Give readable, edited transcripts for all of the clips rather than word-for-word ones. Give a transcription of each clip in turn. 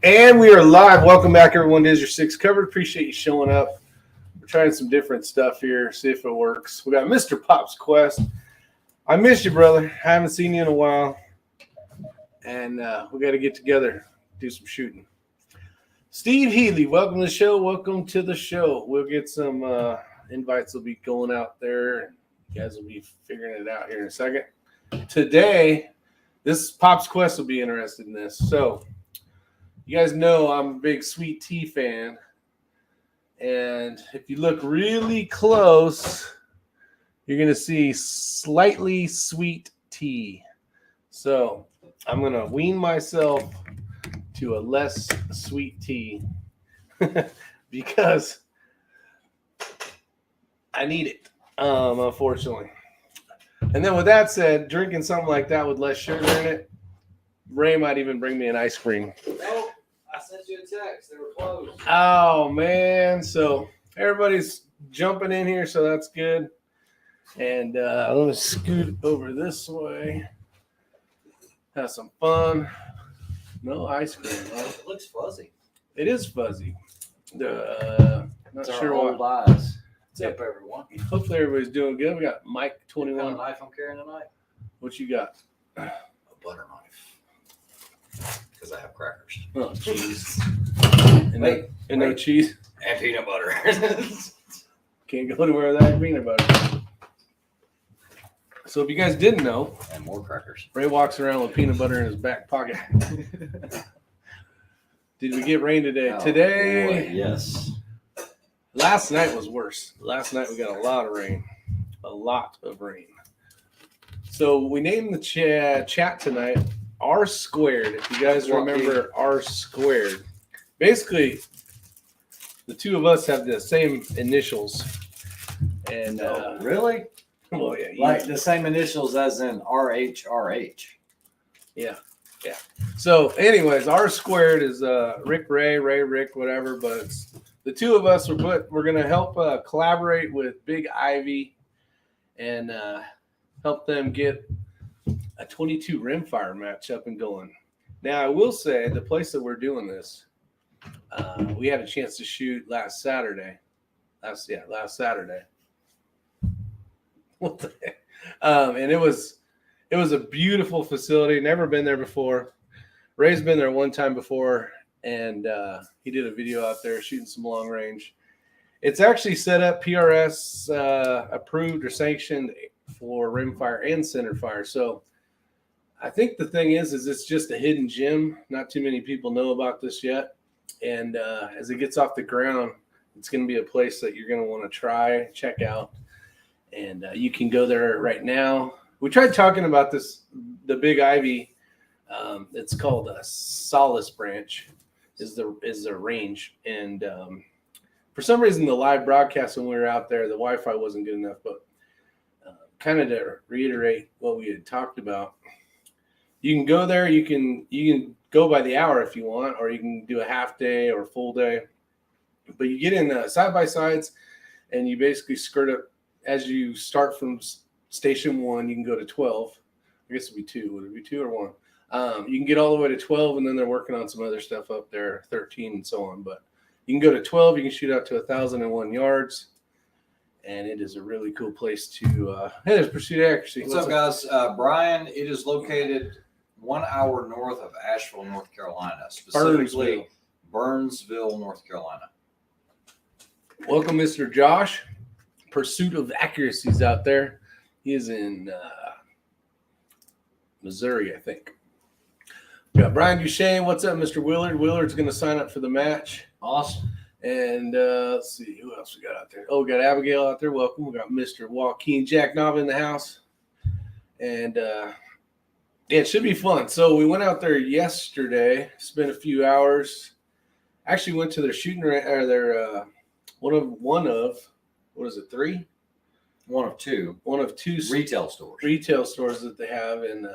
And we are live. Welcome back, everyone. It is your six covered. Appreciate you showing up. We're trying some different stuff here, see if it works. We got Mr. Pop's Quest. I missed you, brother. I haven't seen you in a while. And we got to get together, do some shooting. Steve Healy, welcome to the show. Welcome to the show. We'll get some invites will be going out there. You guys will be figuring it out here in a second. Today, this Pop's Quest will be interested in this. So, you guys know I'm a big sweet tea fan. And if you look really close, you're going to see slightly sweet tea. So I'm going to wean myself to a less sweet tea because I need it, unfortunately. And then with that said, drinking something like that with less sugar in it, Ray might even bring me an ice cream. Oh, I sent you a text. They were closed. Oh, man. So everybody's jumping in here, so that's good. And I'm going to scoot over this way. Have some fun. No ice cream, huh? It looks fuzzy. It is fuzzy. Not It's sure our old eyes. What's up, everyone? Hopefully everybody's doing good. We got Mike What 21. kind of knife I'm carrying tonight? What you got? A butter knife. Because I have crackers. Oh, cheese. Wait, no cheese. And peanut butter. Can't go anywhere without peanut butter. So if you guys didn't know, And more crackers. Ray walks around with peanut butter in his back pocket. Did we get rain today? Oh, Today, boy, yes. last night was worse. Last night we got a lot of rain. A lot of rain. So we named the chat tonight R squared. If you guys remember R squared. Basically, the two of us have the same initials. And Really? well, yeah, Like the same initials as in RHRH. Yeah. So, anyways, R squared is Rick, Ray, Rick, whatever. But it's, the two of us we're going to help collaborate with Big Ivy and help them get a 22 Rimfire match up and going. Now, I will say the place that we're doing this, we had a chance to shoot last Saturday. Last Saturday. What the heck? And it was a beautiful facility. Never been there before. Ray's been there one time before, and he did a video out there shooting some long range. It's actually set up PRS approved or sanctioned for rimfire and centerfire. So I think the thing is it's just a hidden gem. Not too many people know about this yet. And as it gets off the ground, it's going to be a place that you're going to want to try, check out. And you can go there right now. We tried talking about this, the Big Ivy. It's called a Solace Branch is the range. And for some reason, the live broadcast when we were out there, the Wi-Fi wasn't good enough. But kind of to reiterate what we had talked about, you can go there. You can go by the hour if you want, or you can do a half day or a full day. But you get in side by sides, and you basically skirt up. As you start from station 1, you can go to 12. I guess it'd be 2. Would it be 2 or 1? You can get all the way to 12, and then they're working on some other stuff up there, 13 and so on. But you can go to 12. You can shoot out to 1,001 yards, and it is a really cool place to. Hey, there's Pursuit Accuracy. What's up, guys? Brian, it is located 1 hour north of Asheville, North Carolina, specifically Burnsville, North Carolina. Welcome, Mr. Josh. Pursuit of Accuracy's out there. He is in Missouri, I think. We got Brian Duchesne. What's up, Mr. Willard? Willard's going to sign up for the match. Awesome. And let's see who else we got out there. Oh, we got Abigail out there. Welcome. We got Mr. Joaquin Jack Knob in the house. And yeah, it should be fun. So we went out there yesterday, spent a few hours. Actually went to their shooting or their one of what is it, 3? One of two retail stores that they have in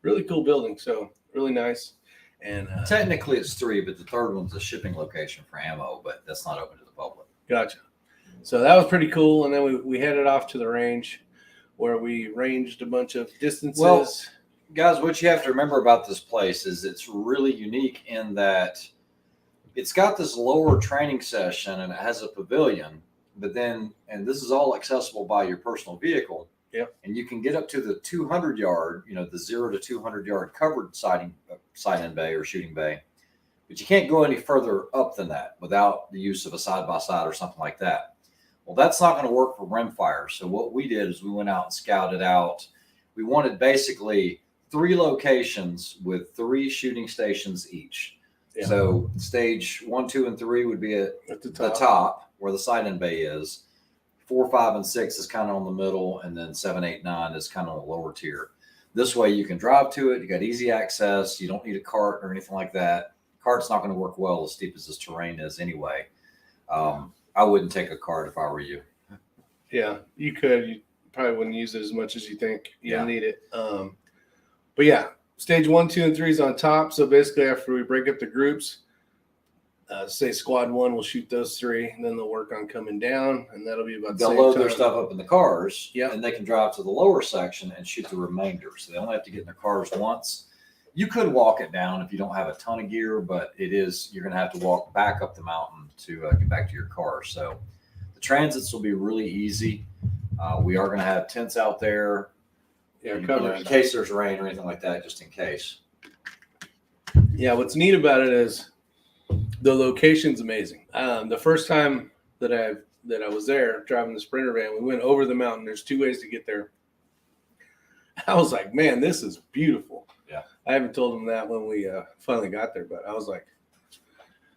really cool building. So really nice. And technically it's 3, but the third one's a shipping location for ammo, but that's not open to the public. Gotcha. So that was pretty cool. And then we headed off to the range where we ranged a bunch of distances. Well, Guys, what you have to remember about this place is it's really unique in that it's got this lower training session and it has a pavilion, but then, and this is all accessible by your personal vehicle. Yep. And you can get up to the 200 yard, the 0 to 200 yard covered sight-in bay or shooting bay, but you can't go any further up than that without the use of a side-by-side or something like that. Well, that's not going to work for Rimfire. So what we did is we went out and scouted out. We wanted basically 3 locations with 3 shooting stations each. Yeah. So stage 1, 2, and 3 would be at the top where the sight-in bay is. 4, 5, and 6 is kind of on the middle, and then 7, 8, 9 is kind of on the lower tier. This way you can drive to it. You got easy access. You don't need a cart or anything like that. Cart's not going to work well as steep as this terrain is anyway. I wouldn't take a cart if I were you. Yeah, you could. You probably wouldn't use it as much as you think you need it. But yeah, stage 1, 2, and 3 is on top. So basically, after we break up the groups, say squad 1 will shoot those 3, and then they'll work on coming down, and that'll be about the same load time. Their stuff up in the cars, and they can drive to the lower section and shoot the remainder. So they only have to get in their cars once. You could walk it down if you don't have a ton of gear, but you're going to have to walk back up the mountain to get back to your car. So the transits will be really easy. We are going to have tents out there, in case there's rain or anything like that, just in case. Yeah, what's neat about it is the location's amazing. The first time that I was there driving the Sprinter van, we went over the mountain. There's 2 ways to get there. I was like, man, this is beautiful. Yeah. I haven't told them that when we finally got there, but I was like,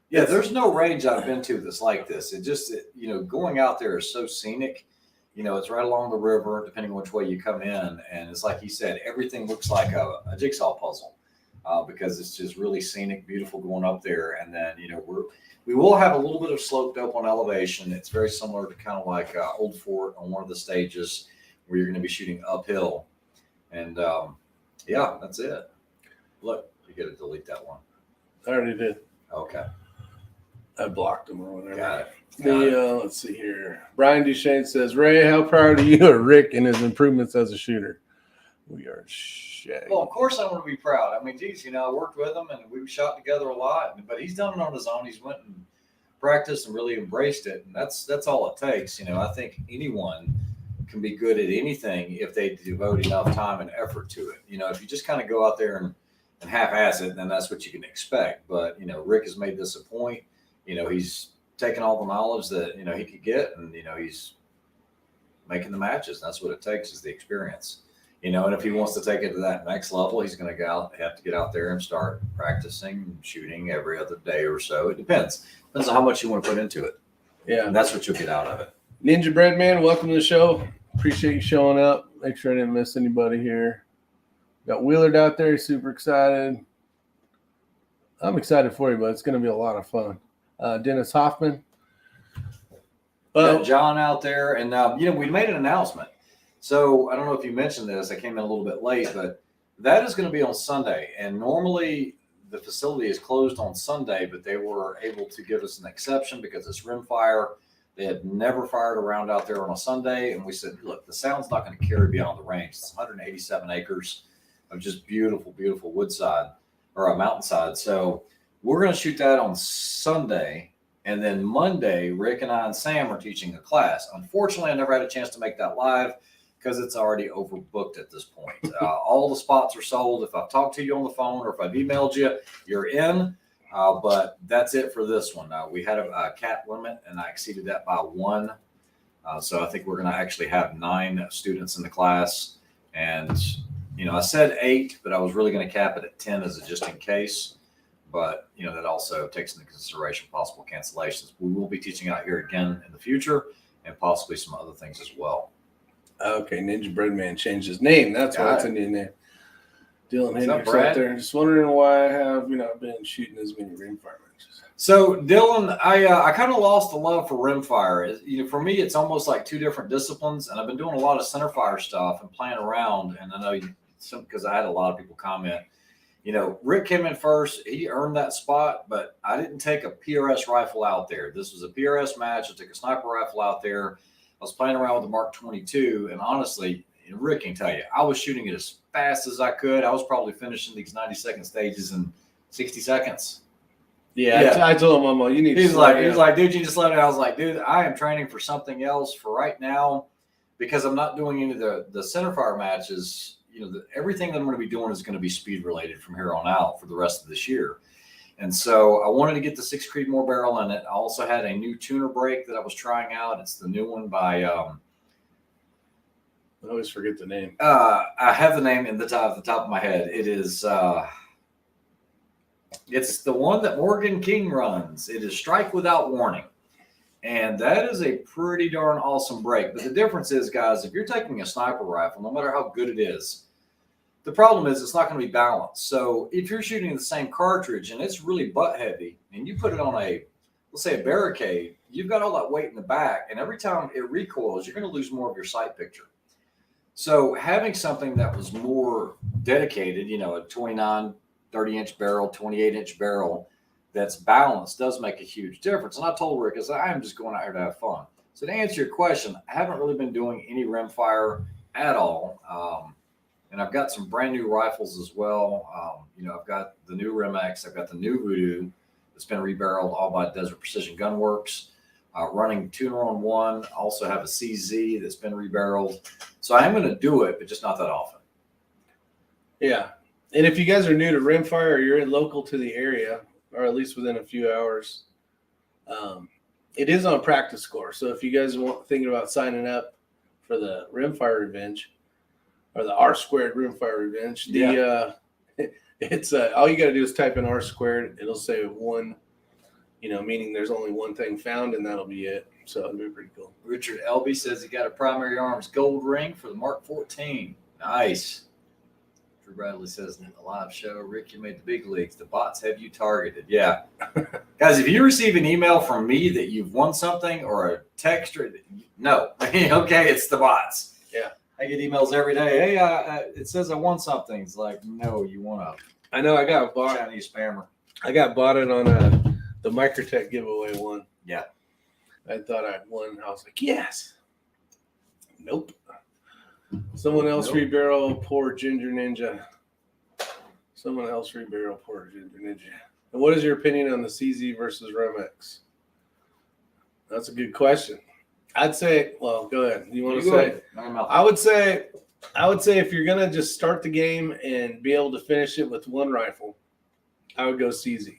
yeah, there's no range I've been to that's like this. Going out there is so scenic. It's right along the river, depending on which way you come in. And it's like he said, everything looks like a jigsaw puzzle because it's just really scenic, beautiful going up there. And then, we will have a little bit of sloped up on elevation. It's very similar to kind of like Old Fort on one of the stages where you're going to be shooting uphill. And yeah, that's it. Look, you got to delete that one. I already did. Okay. I blocked them or whatever. Got it. Let's see here. Brian Duchesne says, Ray, how proud are you of Rick and his improvements as a shooter? We are shaggy. Well, of course I want to be proud. I mean, geez, I worked with him and we've shot together a lot, but he's done it on his own. He's went and practiced and really embraced it. And that's all it takes. I think anyone can be good at anything if they devote enough time and effort to it. If you just kind of go out there and half-ass it, then that's what you can expect. But, Rick has made this a point. He's taken all the knowledge that, he could get, and, he's making the matches. That's what it takes is the experience. And if he wants to take it to that next level, he's going to have to get out there and start practicing and shooting every other day or so. It depends. Depends on how much you want to put into it. Yeah. And that's what you'll get out of it. Ninja Bread Man, welcome to the show. Appreciate you showing up. Make sure I didn't miss anybody here. Got Wheelard out there. He's super excited. I'm excited for you, but it's going to be a lot of fun. Dennis Hoffman. Got John out there. And, we made an announcement. So I don't know if you mentioned this. I came in a little bit late, but that is going to be on Sunday. And normally the facility is closed on Sunday, but they were able to give us an exception because it's Rimfire. They had never fired a round out there on a Sunday. And we said, look, the sound's not going to carry beyond the range. It's 187 acres of just beautiful, beautiful woodside or a mountainside. So we're going to shoot that on Sunday. And then Monday, Rick and I and Sam are teaching a class. Unfortunately, I never had a chance to make that live because it's already overbooked at this point. All the spots are sold. If I've talked to you on the phone or if I've emailed you, you're in. But that's it for this one. We had a cap limit, and I exceeded that by 1. So I think we're going to actually have 9 students in the class. And, I said 8, but I was really going to cap it at 10 as a just in case. But, that also takes into consideration possible cancellations. We will be teaching out here again in the future and possibly some other things as well. Okay, Ninja Bread Man changed his name. That's why it's a new name. Dylan Hendricks out there. Just wondering why I have not been shooting as many Rimfire matches. So Dylan, I kind of lost the love for Rimfire. For me, it's almost like 2 different disciplines, and I've been doing a lot of centerfire stuff and playing around. And I know because I had a lot of people comment. Rick came in first. He earned that spot, but I didn't take a PRS rifle out there. This was a PRS match. I took a sniper rifle out there. I was playing around with the Mark 22, and honestly, And Rick can tell you, I was shooting it as fast as I could. I was probably finishing these 90-second stages in 60 seconds. Yeah. I told him, Mama, you need He's to like, dude, you just let it. I was like, dude, I am training for something else for right now because I'm not doing any of the centerfire matches. Everything that I'm going to be doing is going to be speed related from here on out for the rest of this year. And so I wanted to get the 6 Creedmoor barrel in it. I also had a new tuner brake that I was trying out. It's the new one by I always forget the name. I have the name at the top of my head. It is it's the one that Morgan King runs. It is Strike Without Warning. And that is a pretty darn awesome brake. But the difference is, guys, if you're taking a sniper rifle, no matter how good it is, the problem is it's not going to be balanced. So if you're shooting the same cartridge and it's really butt heavy and you put it on let's say a barricade, you've got all that weight in the back. And every time it recoils, you're going to lose more of your sight picture. So having something that was more dedicated, a 29, 30-inch barrel, 28-inch barrel that's balanced does make a huge difference. And I told Rick, I'm just going out here to have fun. So to answer your question, I haven't really been doing any rimfire at all. And I've got some brand new rifles as well. I've got the new RimX. I've got the new Vudoo that's been rebarreled all by Desert Precision Gunworks. Running tuner on one. Also have a CZ that's been rebarreled. So I am going to do it, but just not that often. Yeah. And if you guys are new to Rimfire or you're local to the area, or at least within a few hours, it is on practice score. So if you guys are thinking about signing up for the Rimfire Revenge or the R squared Rimfire Revenge, it's all you got to do is type in R squared. It'll say 1. Meaning there's only one thing found, and that'll be it. So it'll be pretty cool. Richard Elby says he got a Primary Arms gold ring for the Mark 14. Nice. Drew Bradley says in the live show, Rick, you made the big leagues. The bots have you targeted. Yeah. Guys, if you receive an email from me that you've won something or a text, no. Okay, it's the bots. Yeah. I get emails every day. Hey, it says I won something. It's like, no, you won I know I got bought. Chinese spammer. I got bought it on the Microtech giveaway one. Yeah. I thought I'd won. I was like, yes. Nope. Someone else rebarrel poor Ginger Ninja. Someone else rebarrel poor Ginger Ninja. And what is your opinion on the CZ versus RimX? That's a good question. I'd say, well, go ahead. You want to say? I would say if you're gonna just start the game and be able to finish it with one rifle, I would go CZ.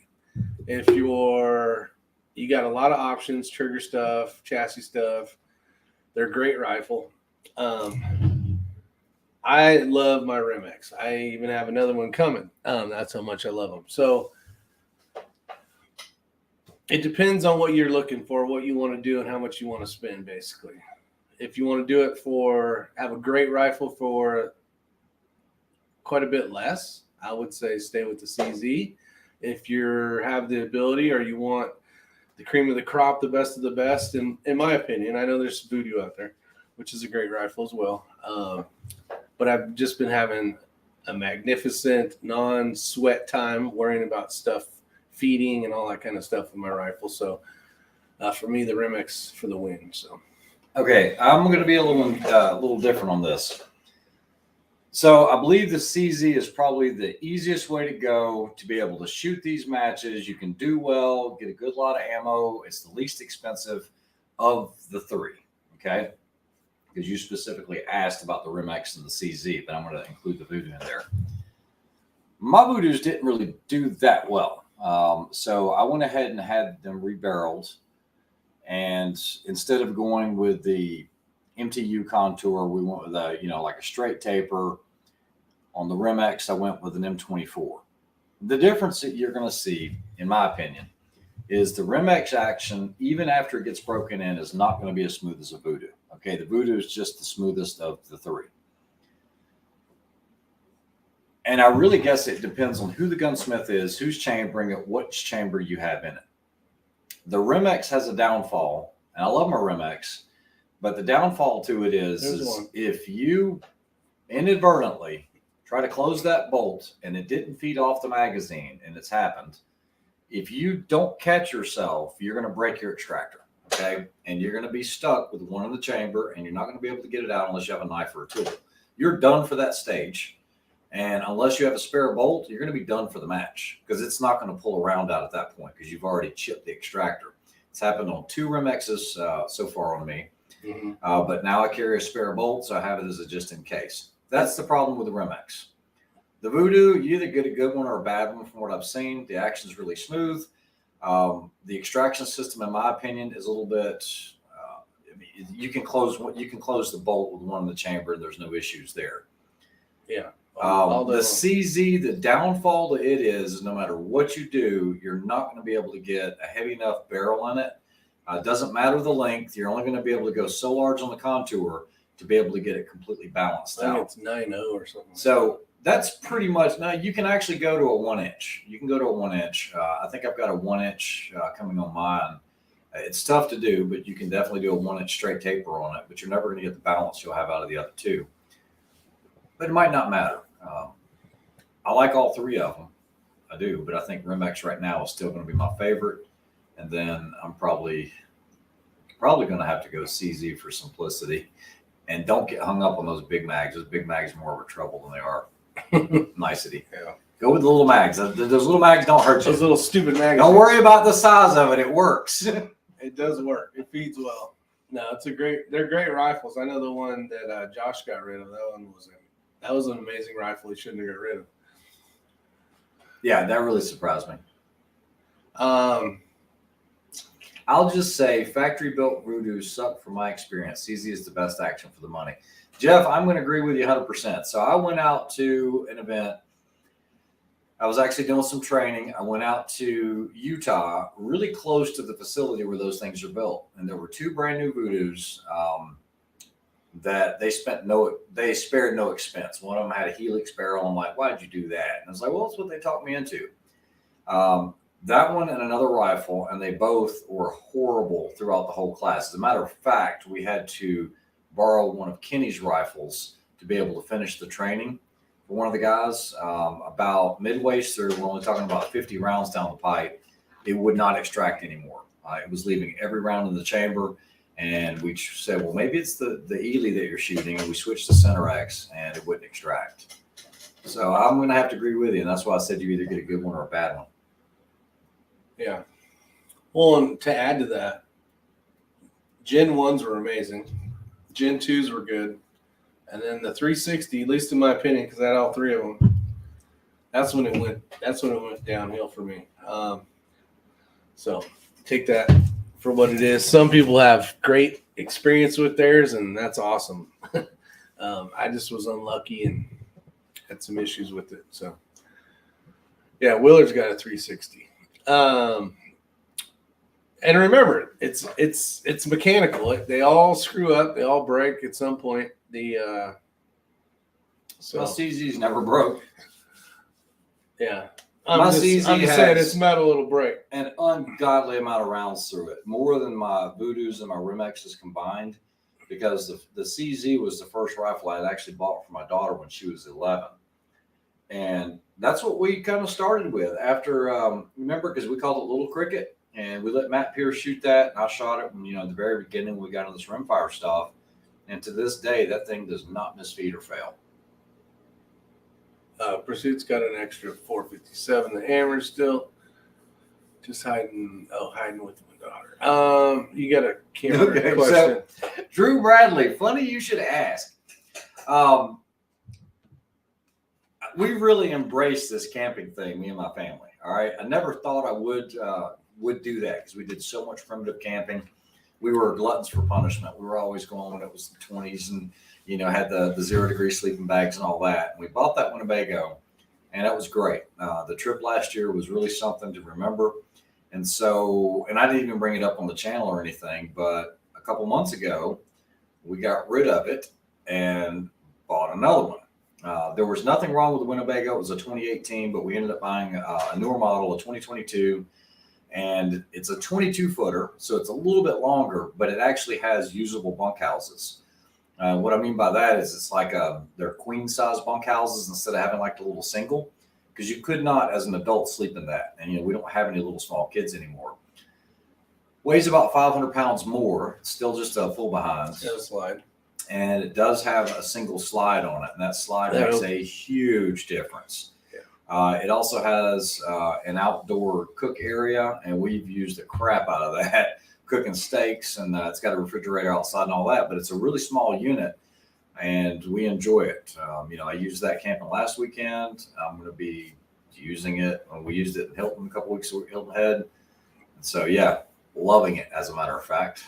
If you got a lot of options, trigger stuff, chassis stuff, they're a great rifle. I love my RimX. I even have another one coming. That's how much I love them. So it depends on what you're looking for, what you want to do, and how much you want to spend, basically. If you want to do it have a great rifle for quite a bit less, I would say stay with the CZ. If you have the ability or you want the cream of the crop, the best of the best, in my opinion, I know there's Vudoo out there, which is a great rifle as well. But I've just been having a magnificent non-sweat time worrying about stuff, feeding and all that kind of stuff with my rifle. So for me, the RimX for the win. So. Okay, I'm going to be a little different on this. So I believe the CZ is probably the easiest way to go to be able to shoot these matches. You can do well, get a good lot of ammo. It's the least expensive of the three, okay? Because you specifically asked about the RimX and the CZ, but I'm going to include the Vudoo in there. My Vudoos didn't really do that well. So I went ahead and had them rebarreled. And instead of going with the MTU contour, we went with like a straight taper. On the RimX, I went with an M24. The difference that you're going to see, in my opinion, is the RimX action, even after it gets broken in, is not going to be as smooth as a Vudoo. Okay, the Vudoo is just the smoothest of the three. And I really guess it depends on who the gunsmith is, who's chambering it, which chamber you have in it. The RimX has a downfall, and I love my RimX, but the downfall to it is if you inadvertently try to close that bolt and it didn't feed off the magazine, and it's happened, if you don't catch yourself, you're going to break your extractor, okay? And you're going to be stuck with one in the chamber, and you're not going to be able to get it out unless you have a knife or a tool. you're done for that stage. And unless you have a spare bolt, you're going to be done for the match because it's not going to pull a round out at that point because you've already chipped the extractor. It's happened on 2 RimXs so far on me. Mm-hmm. But now I carry a spare bolt, so I have it as a just in case. That's the problem with the RimX. The Vudoo, you either get a good one or a bad one from what I've seen. The action's really smooth. The extraction system, in my opinion, is a little bit. You can close the bolt with one in the chamber, and there's no issues there. Yeah. The CZ, the downfall to it is no matter what you do, you're not going to be able to get a heavy enough barrel in it. It doesn't matter the length. You're only going to be able to go so large on the contour to be able to get it completely balanced out. It's 9.0 or something. So that's pretty much. Now you can actually go to a 1 inch. You can go to a 1 inch. I think I've got a 1 inch coming on mine. It's tough to do, but you can definitely do a 1 inch straight taper on it. But you're never going to get the balance you'll have out of the other two. But it might not matter. I like all 3 of them. I do, but I think RimX right now is still going to be my favorite. And then I'm probably going to have to go CZ for simplicity. And don't get hung up on those big mags. Those big mags are more of a trouble than they are nicety. Yeah. Go with the little mags. Those little mags don't hurt you. Those little stupid mags. Don't worry about the size of it. It works. It does work. It feeds well. No, they're great rifles. I know the one that Josh got rid of. That was an amazing rifle. He shouldn't have got rid of. Yeah, that really surprised me. I'll just say factory built Vudoo suck from my experience. CZ is the best action for the money. Jeff, I'm going to agree with you 100%. So I went out to an event. I was actually doing some training. I went out to Utah, really close to the facility where those things are built. And there were 2 brand new Vudoos that they spared no expense. One of them had a Helix barrel. I'm like, why'd you do that? And I was like, well, that's what they talked me into. That one and another rifle, and they both were horrible throughout the whole class. As a matter of fact, we had to borrow one of Kenny's rifles to be able to finish the training for one of the guys. About midway through, we're only talking about 50 rounds down the pipe. It would not extract anymore. It was leaving every round in the chamber. And we said, well, maybe it's the Ely that you're shooting. And we switched to Center X, and it wouldn't extract. So I'm going to have to agree with you. And that's why I said you either get a good one or a bad one. Yeah. Well, and to add to that, Gen 1s were amazing. Gen 2s were good. And then the 360, at least in my opinion, because I had all 3 of them, that's when it went downhill for me. So take that for what it is. Some people have great experience with theirs, and that's awesome. I just was unlucky and had some issues with it. So yeah, Willard's got a 360. And remember, it's mechanical. They all screw up. They all break at some point. So CZ's never broke. Yeah. I'm just saying it's metal, it'll break. An ungodly amount of rounds through it, more than my Vudoos and my RimXs combined, because the CZ was the first rifle I had actually bought for my daughter when she was 11. And that's what we kind of started with after, remember, because we called it Little Cricket, and we let Matt Pierce shoot that. And I shot it when, at the very beginning, we got into this Rimfire stuff. And to this day, that thing does not misfeed or fail. Pursuit's got an extra 457. The hammer's still just hiding with my daughter. You got a camera question. So, Drew Bradley, funny you should ask. We really embraced this camping thing, me and my family. All right. I never thought I would do that because we did so much primitive camping. We were gluttons for punishment. We were always going when it was the 20s and, had the 0 degree sleeping bags and all that. And we bought that Winnebago, and it was great. The trip last year was really something to remember. And so, and I didn't even bring it up on the channel or anything, but a couple months ago, we got rid of it and bought another one. There was nothing wrong with the Winnebago. It was a 2018, but we ended up buying a newer model, a 2022. And it's a 22 footer, so it's a little bit longer, but it actually has usable bunkhouses. What I mean by that is it's like they're queen size bunkhouses instead of having like the little single, because you could not as an adult sleep in that. And, we don't have any little small kids anymore. Weighs about 500 pounds more, still just a full behind. It'll slide. and it does have a single slide on it, and that slide makes a huge difference. It also has an outdoor cook area, and we've used the crap out of that cooking steaks, and it's got a refrigerator outside and all that, but it's a really small unit, and we enjoy it. I used that camping last weekend. I'm going to be using it. We used it in Hilton a couple weeks ago, Hilton Head. So, yeah, loving it, as a matter of fact.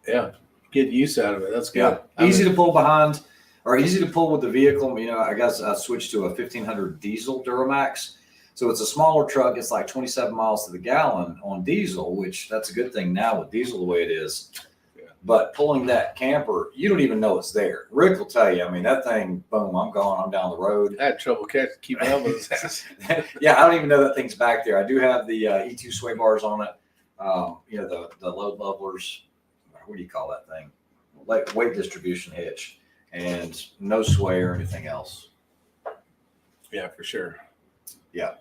Yeah, get use out of it. That's good. Yeah. Easy to pull behind. Or easy to pull with the vehicle. I guess I switched to a 1500 diesel Duramax. So it's a smaller truck. It's like 27 miles to the gallon on diesel, which that's a good thing now with diesel the way it is. Yeah. But pulling that camper, you don't even know it's there. Rick will tell you, that thing, boom, I'm gone. I'm down the road. I had trouble keeping up with this. Yeah, I don't even know that thing's back there. I do have the E2 sway bars on it. The load levelers. What do you call that thing? Like weight distribution hitch. And no sway or anything else. Yeah, for sure. Yeah.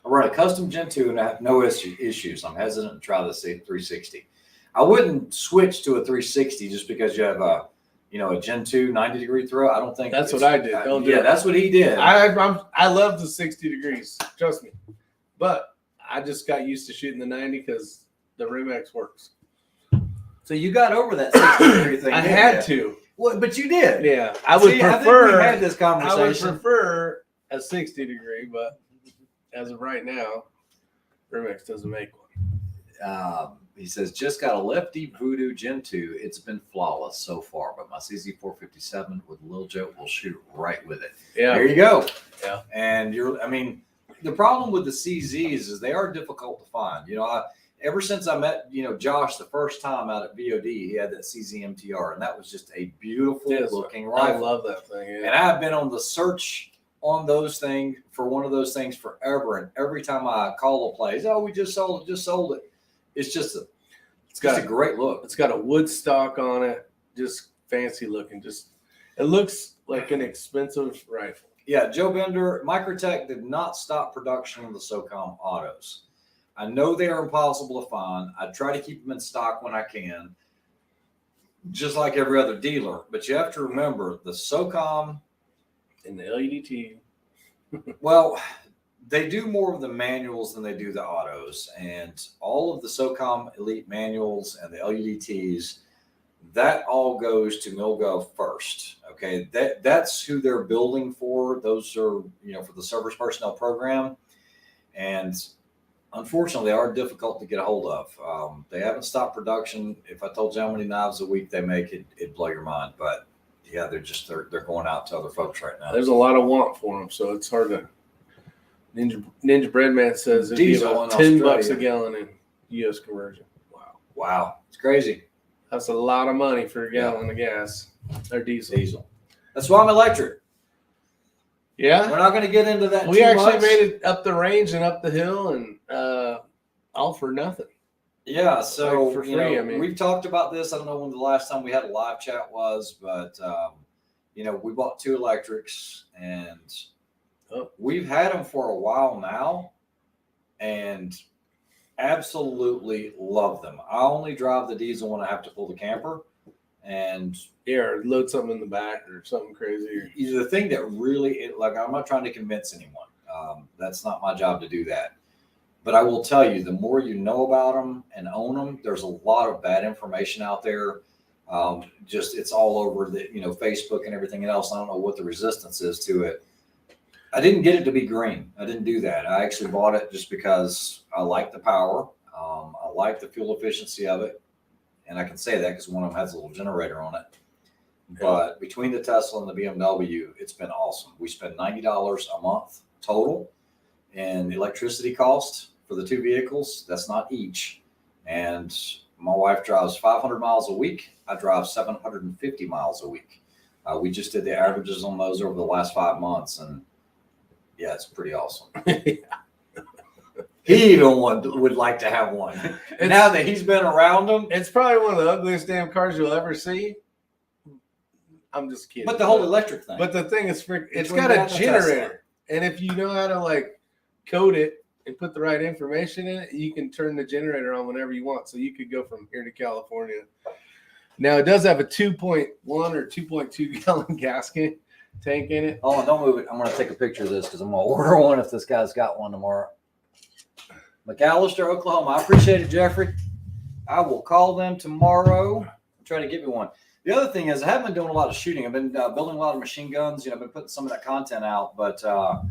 I run a custom Gen 2 and I have no issues. I'm hesitant to try the 360. I wouldn't switch to a 360 just because you have a Gen 2 90-degree throw. I don't think that's what I did. That's what he did. I love the 60 degrees. Trust me. But I just got used to shooting the 90 because the RimX works. So you got over that 60-degree thing. I had to. Well, but you did. Yeah, I would prefer. I think we had this conversation. I would prefer a 60-degree, but as of right now, RimX doesn't make one. He says, just got a lefty Vudoo Gen 2. It's been flawless so far, but my CZ457 with Lil Joe will shoot right with it. Yeah, there you go. Yeah, and the problem with the CZs is they are difficult to find. Ever since I met, Josh the first time out at VOD, he had that CZ MTR, and that was just a beautiful looking rifle. I love that thing. Yeah. And I've been on the search on those things for one of those things forever. And every time I call a place, we just sold it. It's just a great look. It's got a wood stock on it, just fancy looking. It looks like an expensive rifle. Yeah, Joe Bender, Microtech did not stop production of the SOCOM autos. I know they are impossible to find. I try to keep them in stock when I can, just like every other dealer. But you have to remember the SOCOM and the LUDT. Well, they do more of the manuals than they do the autos. And all of the SOCOM Elite manuals and the LUDTs, that all goes to MilGov first. Okay, that's who they're building for. Those are, for the service personnel program. And unfortunately, they are difficult to get a hold of. They haven't stopped production. If I told you how many knives a week they make, it'd blow your mind. But yeah, they're going out to other folks right now. There's a lot of want for them, so it's hard to. Ninja Breadman says it'd be about $10 a gallon in U.S. conversion. Wow, it's crazy. That's a lot of money for a gallon of gas or diesel. That's why I'm electric. Yeah, we're not going to get into that. We actually made it up the range and up the hill, and all for nothing. Yeah, so for free. We've talked about this. I don't know when the last time we had a live chat was, but we bought 2 electrics, and we've had them for a while now, and absolutely love them. I only drive the diesel when I have to pull the camper, and or load something in the back or something crazy. The thing that really, I'm not trying to convince anyone. That's not my job to do that. But I will tell you, the more you know about them and own them, there's a lot of bad information out there. It's all over the Facebook and everything else. I don't know what the resistance is to it. I didn't get it to be green. I didn't do that. I actually bought it just because I like the power. I like the fuel efficiency of it. And I can say that because one of them has a little generator on it. But between the Tesla and the BMW, it's been awesome. We spend $90 a month total in electricity cost for the 2 vehicles. That's not each. And my wife drives 500 miles a week. I drive 750 miles a week. We just did the averages on those over the last 5 months. And yeah, it's pretty awesome. He even would like to have one. Now that he's been around them. It's probably one of the ugliest damn cars you'll ever see. I'm just kidding. But the whole electric thing. But the thing is, it's got a generator. And if you know how to code it and put the right information in it, you can turn the generator on whenever you want. So you could go from here to California Now it does have a 2.1 or 2.2 gallon gas tank in it. Oh, don't move it. I'm going to take a picture of this because I'm going to order one if this guy's got one tomorrow. McAllister, Oklahoma. I appreciate it, Jeffrey. I will call them tomorrow and try to get me one. The other thing is I haven't been doing a lot of shooting. I've been building a lot of machine guns. I've been putting some of that content out, but the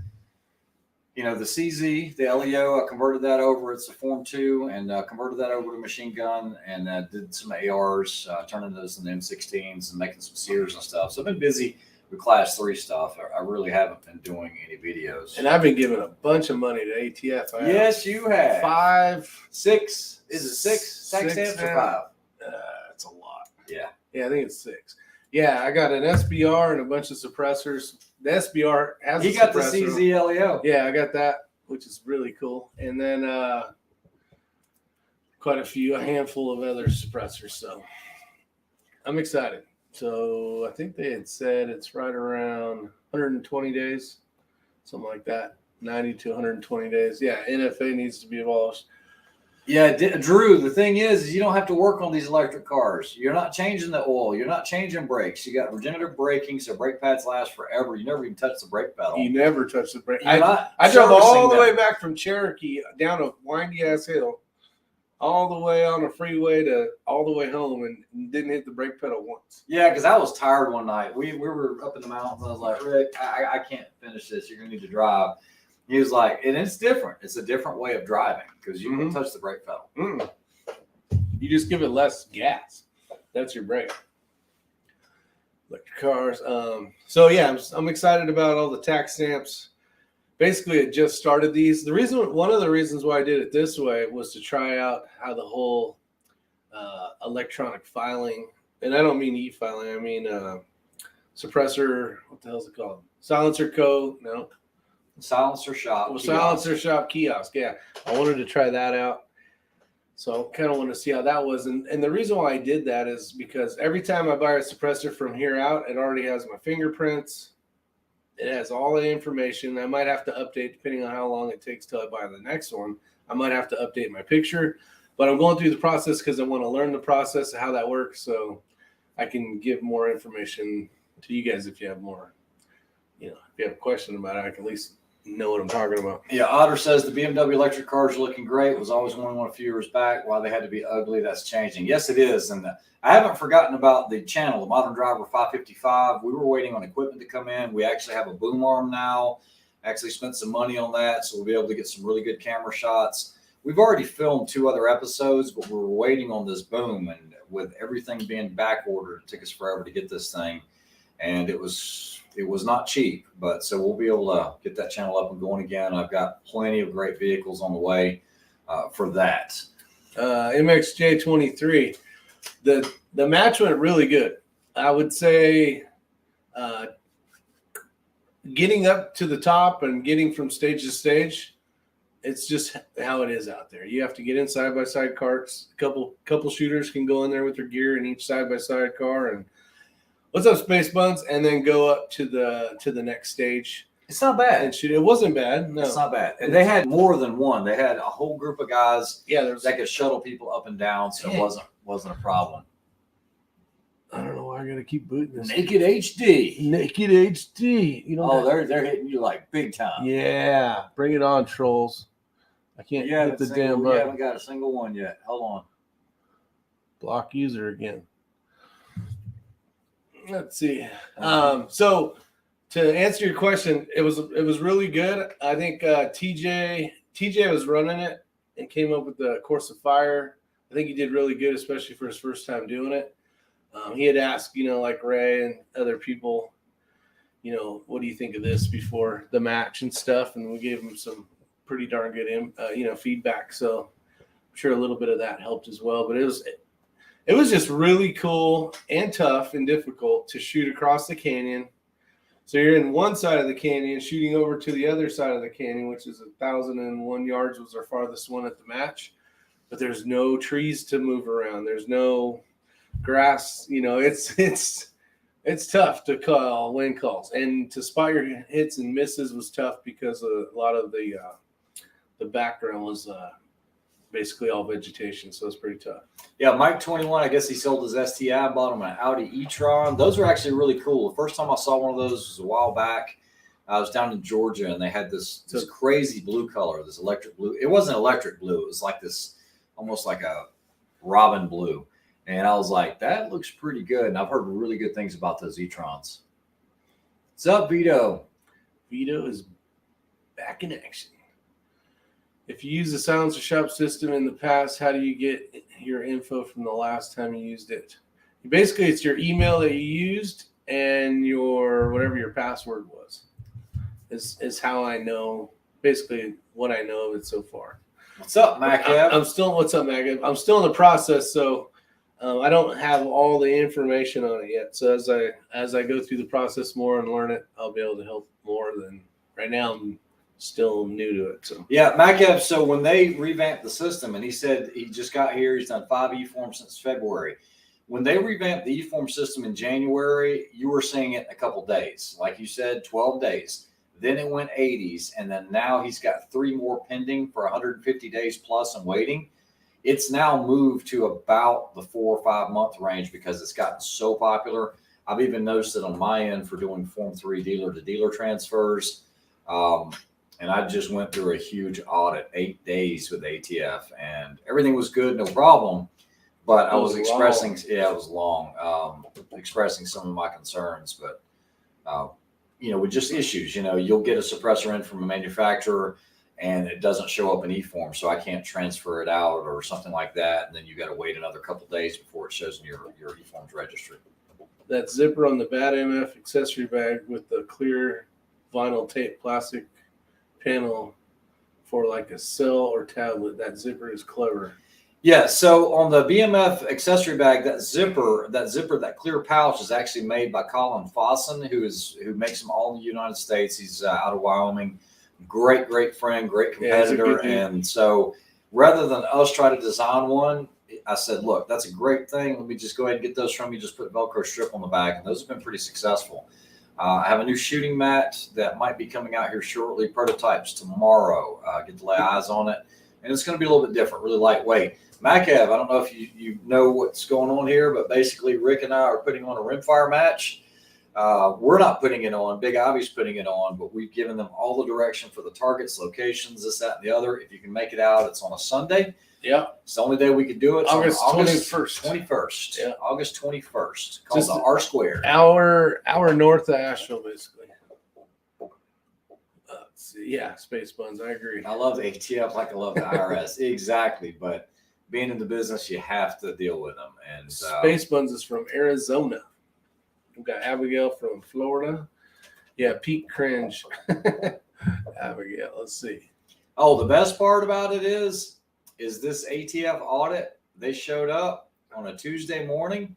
CZ, the LEO, I converted that over. It's a Form 2 and converted that over to machine gun and did some ARs, turning those into M16s and making some Sears and stuff. So I've been busy with Class 3 stuff. I really haven't been doing any videos. And I've been giving a bunch of money to ATF. Yes, you have. 5, 6. Is it 6 tax stamps or 5? It's a lot. Yeah. Yeah, I think it's 6. Yeah, I got an SBR and a bunch of suppressors. The SBR has He got the CZ LEO. Yeah, I got that, which is really cool. And then quite a handful of other suppressors. So I'm excited. So I think they had said it's right around 120 days, something like that. 90 to 120 days. Yeah, NFA needs to be abolished. Yeah, Drew, the thing is you don't have to work on these electric cars. You're not changing the oil. You're not changing brakes. You got regenerative braking, so brake pads last forever. You never even touch the brake pedal. You never touch the brake. I drove all the way back from Cherokee down a windy-ass hill, all the way on a freeway to all the way home, and didn't hit the brake pedal once. Yeah, because I was tired one night. We were up in the mountains. I was like, Rick, I can't finish this. You're going to need to drive. He was like, and it's different. It's a different way of driving because you can touch the brake pedal. You just give it less gas. That's your brake. Electric cars. So yeah, I'm excited about all the tax stamps. Basically, it just started these. One of the reasons why I did it this way was to try out how the whole electronic filing, and I don't mean e-filing. I mean suppressor. What the hell is it called? Silencer code. No. Silencer shop. Well, silencer shop kiosk. Yeah, I wanted to try that out. So I kind of want to see how that was. And the reason why I did that is because every time I buy a suppressor from here out, it already has my fingerprints. It has all the information. I might have to update depending on how long it takes till I buy the next one. I might have to update my picture. But I'm going through the process because I want to learn the process of how that works so I can give more information to you guys if you have more. If you have a question about it, I can at least know what I'm talking about. Yeah, Otter says the BMW electric cars are looking great. It was always one a few years back. Why they had to be ugly, that's changing. Yes, it is. And I haven't forgotten about the channel, the Modern Driver 555. We were waiting on equipment to come in. We actually have a boom arm now. Actually spent some money on that, so we'll be able to get some really good camera shots. We've already filmed 2 other episodes, but we're waiting on this boom. And with everything being back ordered, it took us forever to get this thing. And it was not cheap, but so we'll be able to get that channel up and going again. I've got plenty of great vehicles on the way for that. MXJ23, the match went really good. I would say getting up to the top and getting from stage to stage, it's just how it is out there. You have to get in side-by-side carts. A couple shooters can go in there with their gear in each side-by-side car and what's up, Space Buns? And then go up to the next stage. It's not bad. And shoot. It wasn't bad. No, it's not bad. And they had more than one. They had a whole group of guys. Yeah, that could shuttle people up and down, so it wasn't a problem. I don't know why I gotta keep booting this. Naked HD. Naked HD. They're hitting you like big time. Yeah, bring it on, trolls. I can't hit the damn button. We haven't got a single one yet. Hold on. Block user again. Let's see. So to answer your question, it was really good. I think TJ was running it and came up with the course of fire. I think he did really good, especially for his first time doing it. He had asked, like Ray and other people, what do you think of this before the match and stuff? And we gave him some pretty darn good, feedback. So I'm sure a little bit of that helped as well. But it was just really cool and tough and difficult to shoot across the canyon. So you're in one side of the canyon shooting over to the other side of the canyon, which is 1,001 yards was our farthest one at the match. But there's no trees to move around. There's no grass. It's tough to call wind calls. And to spot your hits and misses was tough because a lot of the background was basically all vegetation, so it's pretty tough. Yeah, Mike 21, I guess he sold his STI, bought him an Audi e-tron. Those are actually really cool. The first time I saw one of those was a while back. I was down in Georgia, and they had this crazy blue color, this electric blue. It wasn't electric blue. It was like this, almost like a robin blue. And I was like, that looks pretty good. And I've heard really good things about those e-trons. What's up, Vito? Vito is back in action. If you use the silencer shop system in the past, how do you get your info from the last time you used it? Basically, it's your email that you used and your whatever your password was. Is how I know, basically what I know of it so far. What's up, Mac? What's up, Mac? I'm still in the process, so I don't have all the information on it yet. So as I go through the process more and learn it, I'll be able to help more than right now. I'm still new to it. So yeah, Mac. So when they revamped the system, and he said he just got here, he's done 5 e-forms since February. When they revamped the e-form system in January, you were seeing it in a couple days. Like you said, 12 days. Then it went 80s, and then now he's got 3 more pending for 150 days plus and waiting. It's now moved to about the 4 or 5 month range because it's gotten so popular. I've even noticed it on my end for doing Form 3 dealer-to-dealer transfers. And I just went through a huge audit, 8 days with ATF, and everything was good, no problem. But I was expressing, it was long, expressing some of my concerns, but with just issues, you'll get a suppressor in from a manufacturer and it doesn't show up in e-form, so I can't transfer it out or something like that. And then you got to wait another couple of days before it shows in your e-forms registry. That zipper on the Bad MF accessory bag with the clear vinyl tape plastic panel for like a cell or tablet, that zipper is clever. Yeah, so on the BMF accessory bag, that clear pouch is actually made by Colin Fossen, who makes them all in the United States. He's out of Wyoming. Great friend, great competitor. And so rather than us try to design one, I said, look, that's a great thing. Let me just go ahead and get those from you. Just put Velcro strip on the back. And those have been pretty successful. I have a new shooting mat that might be coming out here shortly. Prototypes tomorrow. Get to lay eyes on it. And it's going to be a little bit different, really lightweight. Macav, I don't know if you know what's going on here, but basically Rick and I are putting on a Rimfire match. We're not putting it on. Big Ivy's putting it on, but we've given them all the direction for the targets, locations, this, that, and the other. If you can make it out, it's on a Sunday. Yeah. It's the only day we could do it. August 21st. 21st. Yeah. August 21st. Called the R Square. Hour north of Asheville, basically. Yeah, Space Buns. I agree. I love the ATF like I love the IRS. Exactly. But being in the business, you have to deal with them. And Space Buns is from Arizona. We've got Abigail from Florida. Yeah, Pete Cringe. Abigail, let's see. Oh, the best part about it is this ATF audit. They showed up on a Tuesday morning.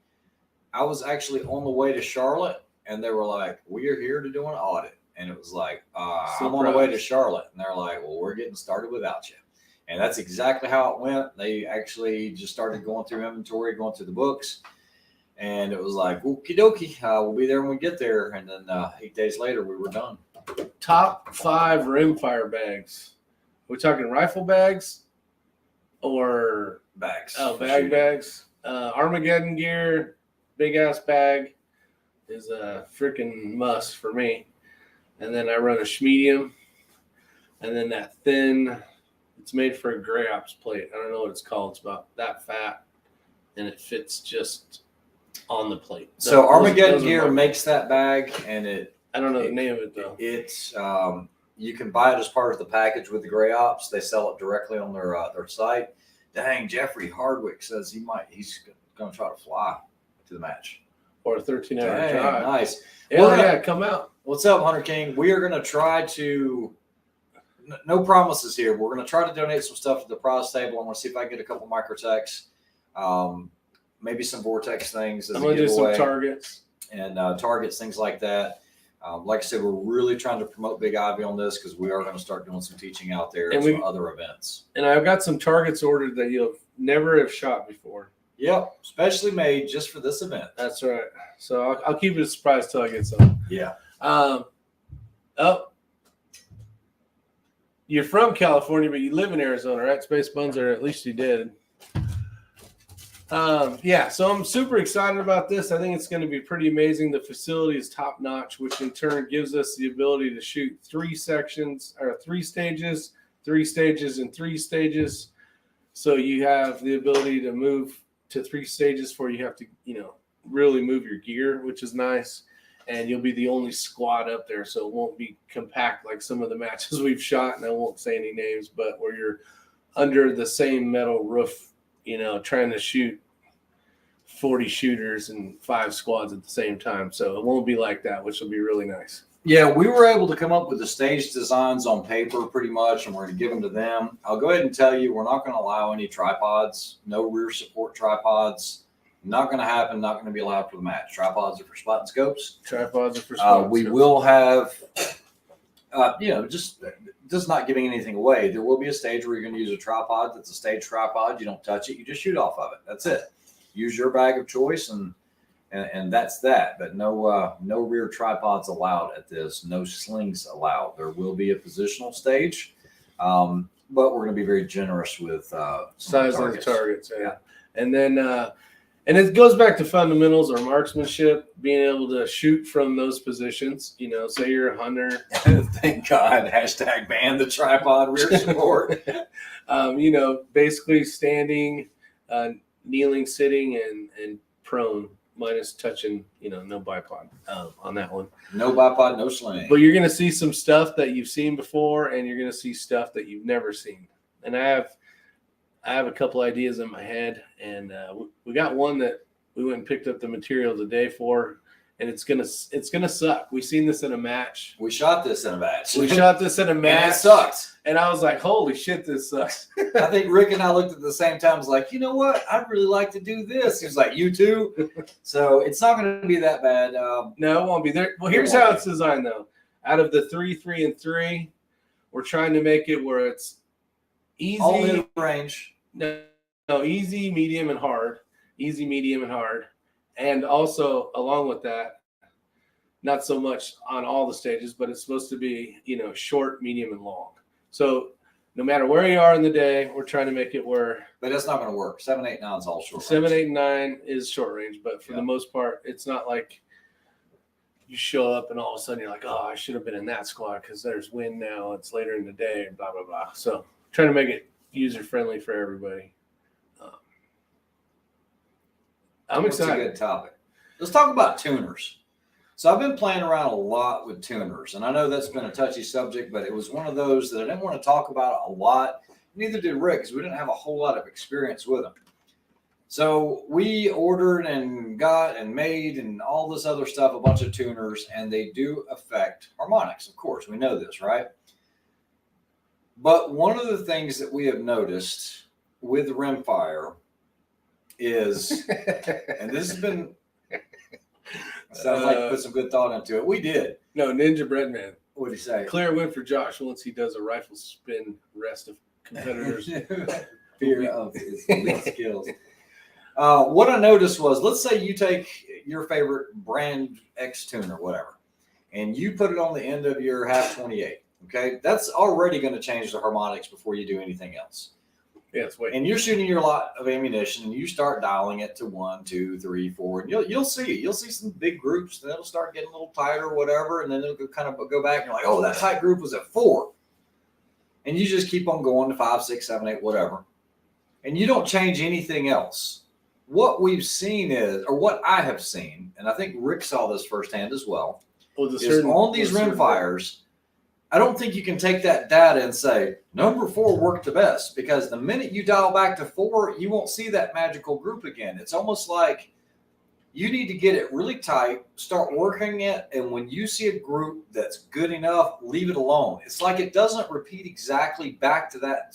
I was actually on the way to Charlotte, and they were like, "We are here to do an audit." And it was like, I'm on the way to Charlotte. And they're like, well, we're getting started without you. And that's exactly how it went. They actually just started going through inventory, going through the books. And it was like, okie dokie, we'll be there when we get there. And then 8 days later, we were done. Top 5 Rimfire bags. Are we talking rifle bags or bags? Oh, bags. Armageddon gear, big ass bag is a freaking must for me. And then I run a Schmedium, and then that thin, it's made for a gray ops plate. I don't know what it's called. It's about that fat, and it fits just on the plate. So Armageddon Gear makes that bag, and I don't know the name of it though. It's you can buy it as part of the package with the gray ops. They sell it directly on their site. Dang, Jeffrey Hardwick says he's going to try to fly to the match or a 13-hour drive. Nice. Yeah, come out. What's up, Hunter King? We are going to try to, no promises here. We're going to try to donate some stuff to the prize table. I'm going to see if I can get a couple microtechs, maybe some Vortex things as I'm going to do some targets. And targets, things like that. Like I said, we're really trying to promote Big Ivy on this because we are going to start doing some teaching out there and some other events. And I've got some targets ordered that you'll never have shot before. Yep, specially made just for this event. That's right. So I'll keep it a surprise till I get some. Yeah. you're from California, but you live in Arizona, right? Space Buns, or at least you did. Yeah, so I'm super excited about this. I think it's going to be pretty amazing. The facility is top notch, which in turn gives us the ability to shoot 3 stages, and 3 stages. So you have the ability to move to 3 stages before you have to, really move your gear, which is nice. And you'll be the only squad up there, so it won't be compact like some of the matches we've shot, and I won't say any names, but where you're under the same metal roof, trying to shoot 40 shooters and 5 squads at the same time. So it won't be like that, which will be really nice. Yeah, we were able to come up with the stage designs on paper pretty much, and we're going to give them to them. I'll go ahead and tell you, we're not going to allow any tripods, no rear support tripods. Not going to happen, not going to be allowed for the match. Tripods are for spot and scopes. We will have, just not giving anything away. There will be a stage where you're going to use a tripod. That's a stage tripod. You don't touch it. You just shoot off of it. That's it. Use your bag of choice, and that's that. But no rear tripods allowed at this. No slings allowed. There will be a positional stage, but we're going to be very generous with size of the targets. Yeah. And then and it goes back to fundamentals or marksmanship, being able to shoot from those positions. Say you're a hunter. Thank God. # ban the tripod rear support. Basically standing, kneeling, sitting, and prone, minus touching, no bipod on that one. No bipod, no sling. But you're going to see some stuff that you've seen before, and you're going to see stuff that you've never seen. And I have a couple ideas in my head, and we got one that we went and picked up the material today for, and it's gonna suck. We seen this in a match. We shot this in a match. And it sucked. And I was like, holy shit, this sucks. I think Rick and I looked at the same time. Was like, you know what? I'd really like to do this. He was like, you too. So it's not going to be that bad. No, it won't be there. Well, here's how it's designed though. Out of the 3, 3, and 3, we're trying to make it where it's easy. All in range. No, easy, medium, and hard. Easy, medium, and hard. And also, along with that, not so much on all the stages, but it's supposed to be, short, medium, and long. So no matter where you are in the day, we're trying to make it where. But that's not going to work. 7, 8, 9 is all short range. 7, 8, 9 is short range, but for the most part, it's not like you show up and all of a sudden you're like, oh, I should have been in that squad because there's wind now. It's later in the day, and blah, blah, blah. So trying to make it user-friendly for everybody. I'm excited. That's a good topic. Let's talk about tuners. So I've been playing around a lot with tuners, and I know that's been a touchy subject, but it was one of those that I didn't want to talk about a lot. Neither did Rick, because we didn't have a whole lot of experience with them. So we ordered and got and made and all this other stuff, a bunch of tuners, and they do affect harmonics. Of course, we know this, right? But one of the things that we have noticed with Rimfire is, and this has been, sounds like you put some good thought into it. We did. No, Ninja Breadman. What did he say? Clear win for Josh once he does a rifle spin rest of competitors. Fear of his elite skills. What I noticed was, let's say you take your favorite brand X tune or whatever, and you put it on the end of your half 28. Okay, that's already going to change the harmonics before you do anything else. Yes, wait. And you're shooting your lot of ammunition, and you start dialing it to 1, 2, 3, 4, and you'll see some big groups, and it'll start getting a little tighter or whatever, and then it'll kind of go back, and you're like, oh, that tight group was at 4, and you just keep on going to 5, 6, 7, 8, whatever, and you don't change anything else. What we've seen is, or what I have seen, and I think Rick saw this firsthand as well, is on these rimfires. I don't think you can take that data and say, number 4 worked the best, because the minute you dial back to 4, you won't see that magical group again. It's almost like you need to get it really tight, start working it, and when you see a group that's good enough, leave it alone. It's like it doesn't repeat exactly back to that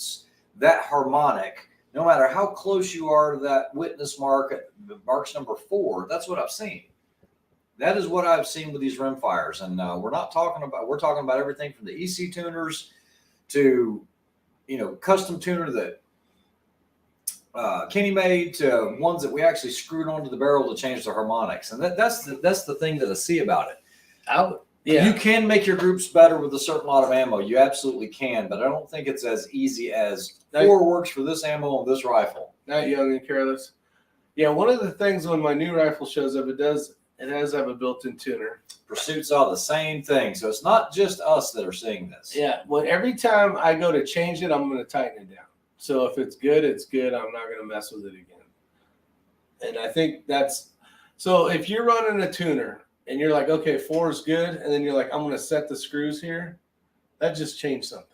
harmonic, no matter how close you are to that witness mark at marks number 4. That's what I've seen. That is what I've seen with these rimfires, and we're talking about everything from the EC tuners to, custom tuner that Kenny made to ones that we actually screwed onto the barrel to change the harmonics, and that's the thing that I see about it. Yeah. You can make your groups better with a certain lot of ammo. You absolutely can, but I don't think it's as easy as 4 works for this ammo on this rifle. Not young and careless. Yeah, one of the things when my new rifle shows up, it does have a built-in tuner. Pursuits are the same thing, so it's not just us that are seeing this. Yeah, well, every time I go to change it, I'm going to tighten it down. So if it's good, it's good. I'm not going to mess with it again. And I think that's so. If you're running a tuner and you're like, okay, 4 is good, and then you're like, I'm going to set the screws here, that just changed something.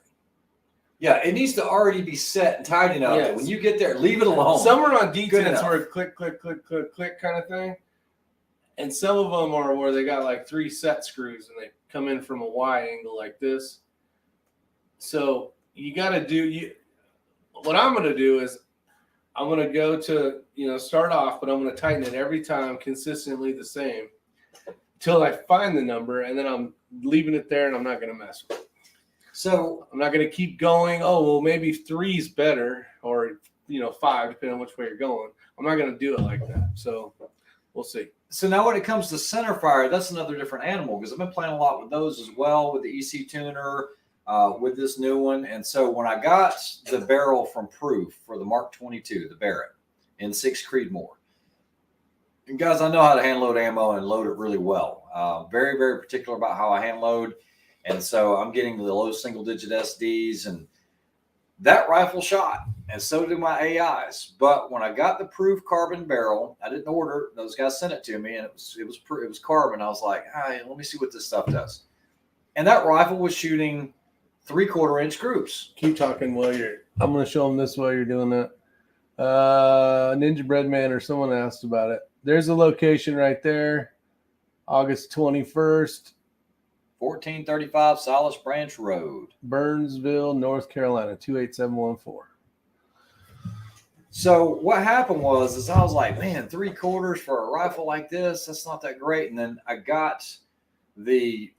Yeah, it needs to already be set and tight enough that when you get there, leave it alone. Some are on detents where it click, click, click, click, click kind of thing. And some of them are where they got like 3 set screws and they come in from a Y angle like this. So you got to do what I'm going to do is I'm going to go to, start off, but I'm going to tighten it every time consistently the same till I find the number, and then I'm leaving it there and I'm not going to mess with it. So I'm not going to keep going, oh, well, maybe 3 is better, or, 5, depending on which way you're going. I'm not going to do it like that. So we'll see. So now when it comes to centerfire, that's another different animal, because I've been playing a lot with those as well, with the EC tuner, with this new one. And so when I got the barrel from Proof for the Mark 22, the Barrett in 6 Creedmoor, and guys, I know how to hand load ammo and load it really well. Very, very particular about how I hand load. And so I'm getting the low single digit SDs, and that rifle shot, and so do my AIs. But when I got the Proof carbon barrel, I didn't order it. Those guys sent it to me, and it was carbon. I was like, hey, let me see what this stuff does. And that rifle was shooting 3/4 inch groups. Keep talking while I'm going to show them this while you're doing that. Ninja Bread Man or someone asked about it. There's a location right there. August 21st. 1435 Solace Branch Road, Burnsville, North Carolina, 28714. So what happened was I was like, man, 3/4 for a rifle like this, that's not that great. And then I got the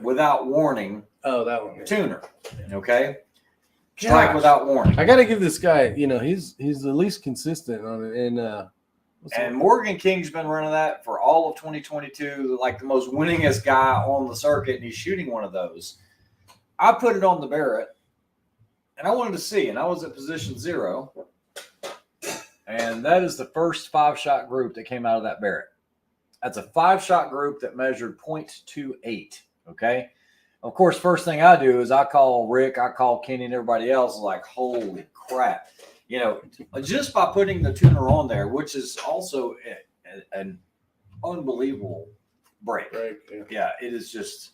Without Warning that one tuner. Okay. Strike Without Warning. I got to give this guy, he's the least consistent on it. And Morgan King's been running that for all of 2022, like the most winningest guy on the circuit, and he's shooting one of those. I put it on the Barrett, and I wanted to see, and I was at position 0. And that is the first 5-shot group that came out of that Barrett. That's a 5-shot group that measured 0.28, okay? Of course, first thing I do is I call Rick, I call Kenny, and everybody else is like, holy crap. Just by putting the tuner on there, which is also an unbelievable break. Yeah, it is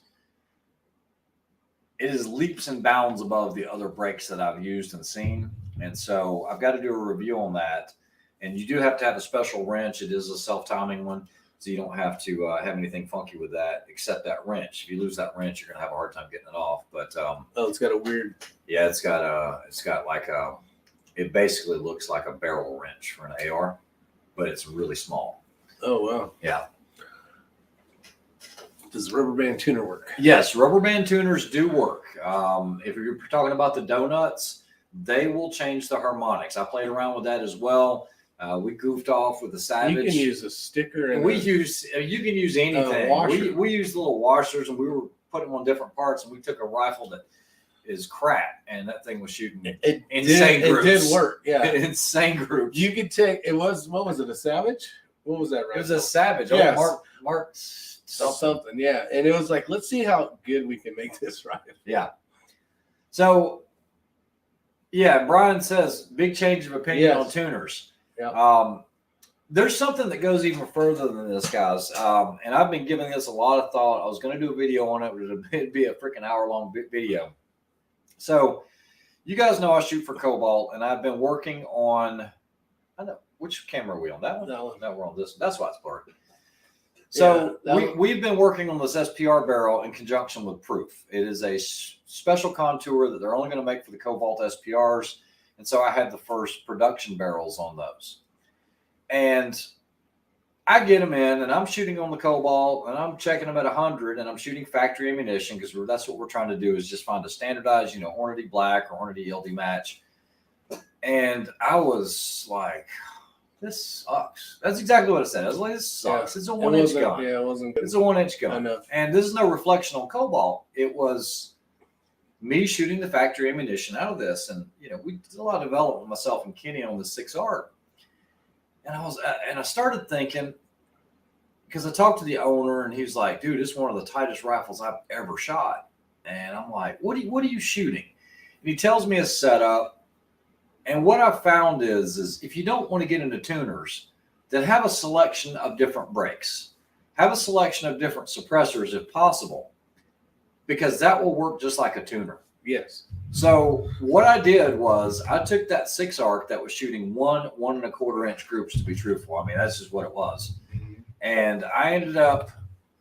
leaps and bounds above the other breaks that I've used and seen. And so I've got to do a review on that. And you do have to have a special wrench. It is a self-timing one, so you don't have to have anything funky with that except that wrench. If you lose that wrench, you're going to have a hard time getting it off. But it's got a weird. Yeah, it's got like a. It basically looks like a barrel wrench for an AR, but it's really small. Oh, wow. Yeah. Does rubber band tuner work? Yes, rubber band tuners do work. If you're talking about the donuts, they will change the harmonics. I played around with that as well. We goofed off with the Savage. You can use a sticker. And you can use anything. We used little washers, and we were putting them on different parts, and we took a rifle that is crap, and that thing was shooting insane groups. It did work, yeah. Insane groups. You could take what was it, a Savage? What was that rifle? It was a Savage. Yes. Mark something, yeah. And it was like, let's see how good we can make this rifle. Yeah. So, yeah, Brian says big change of opinion on tuners. Yeah. There's something that goes even further than this, guys. And I've been giving this a lot of thought. I was going to do a video on it, but it'd be a freaking hour-long video. So, you guys know I shoot for Cobalt, and I've been working on. I know which camera are we on? That one? No, we're on this. That's why it's blurry. So we've been working on this SPR barrel in conjunction with Proof. It is a special contour that they're only going to make for the Cobalt SPRs, and so I had the first production barrels on those. And I get them in, and I'm shooting on the Cobalt, and I'm checking them at 100, and I'm shooting factory ammunition, because that's what we're trying to do, is just find a standardized, Hornady Black or Hornady LD match. And I was like, this sucks. That's exactly what it said. I was like, this sucks. It's a 1-inch gun. Yeah, it wasn't good. It's a 1-inch gun. And this is no reflection on Cobalt. It was me shooting the factory ammunition out of this. And, we did a lot of development, myself and Kenny, on the 6R. And I started thinking, because I talked to the owner and he was like, dude, it's one of the tightest rifles I've ever shot. And I'm like, what are you shooting? And he tells me his setup. And what I've found is if you don't want to get into tuners, then have a selection of different brakes. Have a selection of different suppressors if possible, because that will work just like a tuner. Yes. So what I did was I took that 6-arc that was shooting 1 1.25 inch groups, to be truthful. I mean, that's just what it was. And I ended up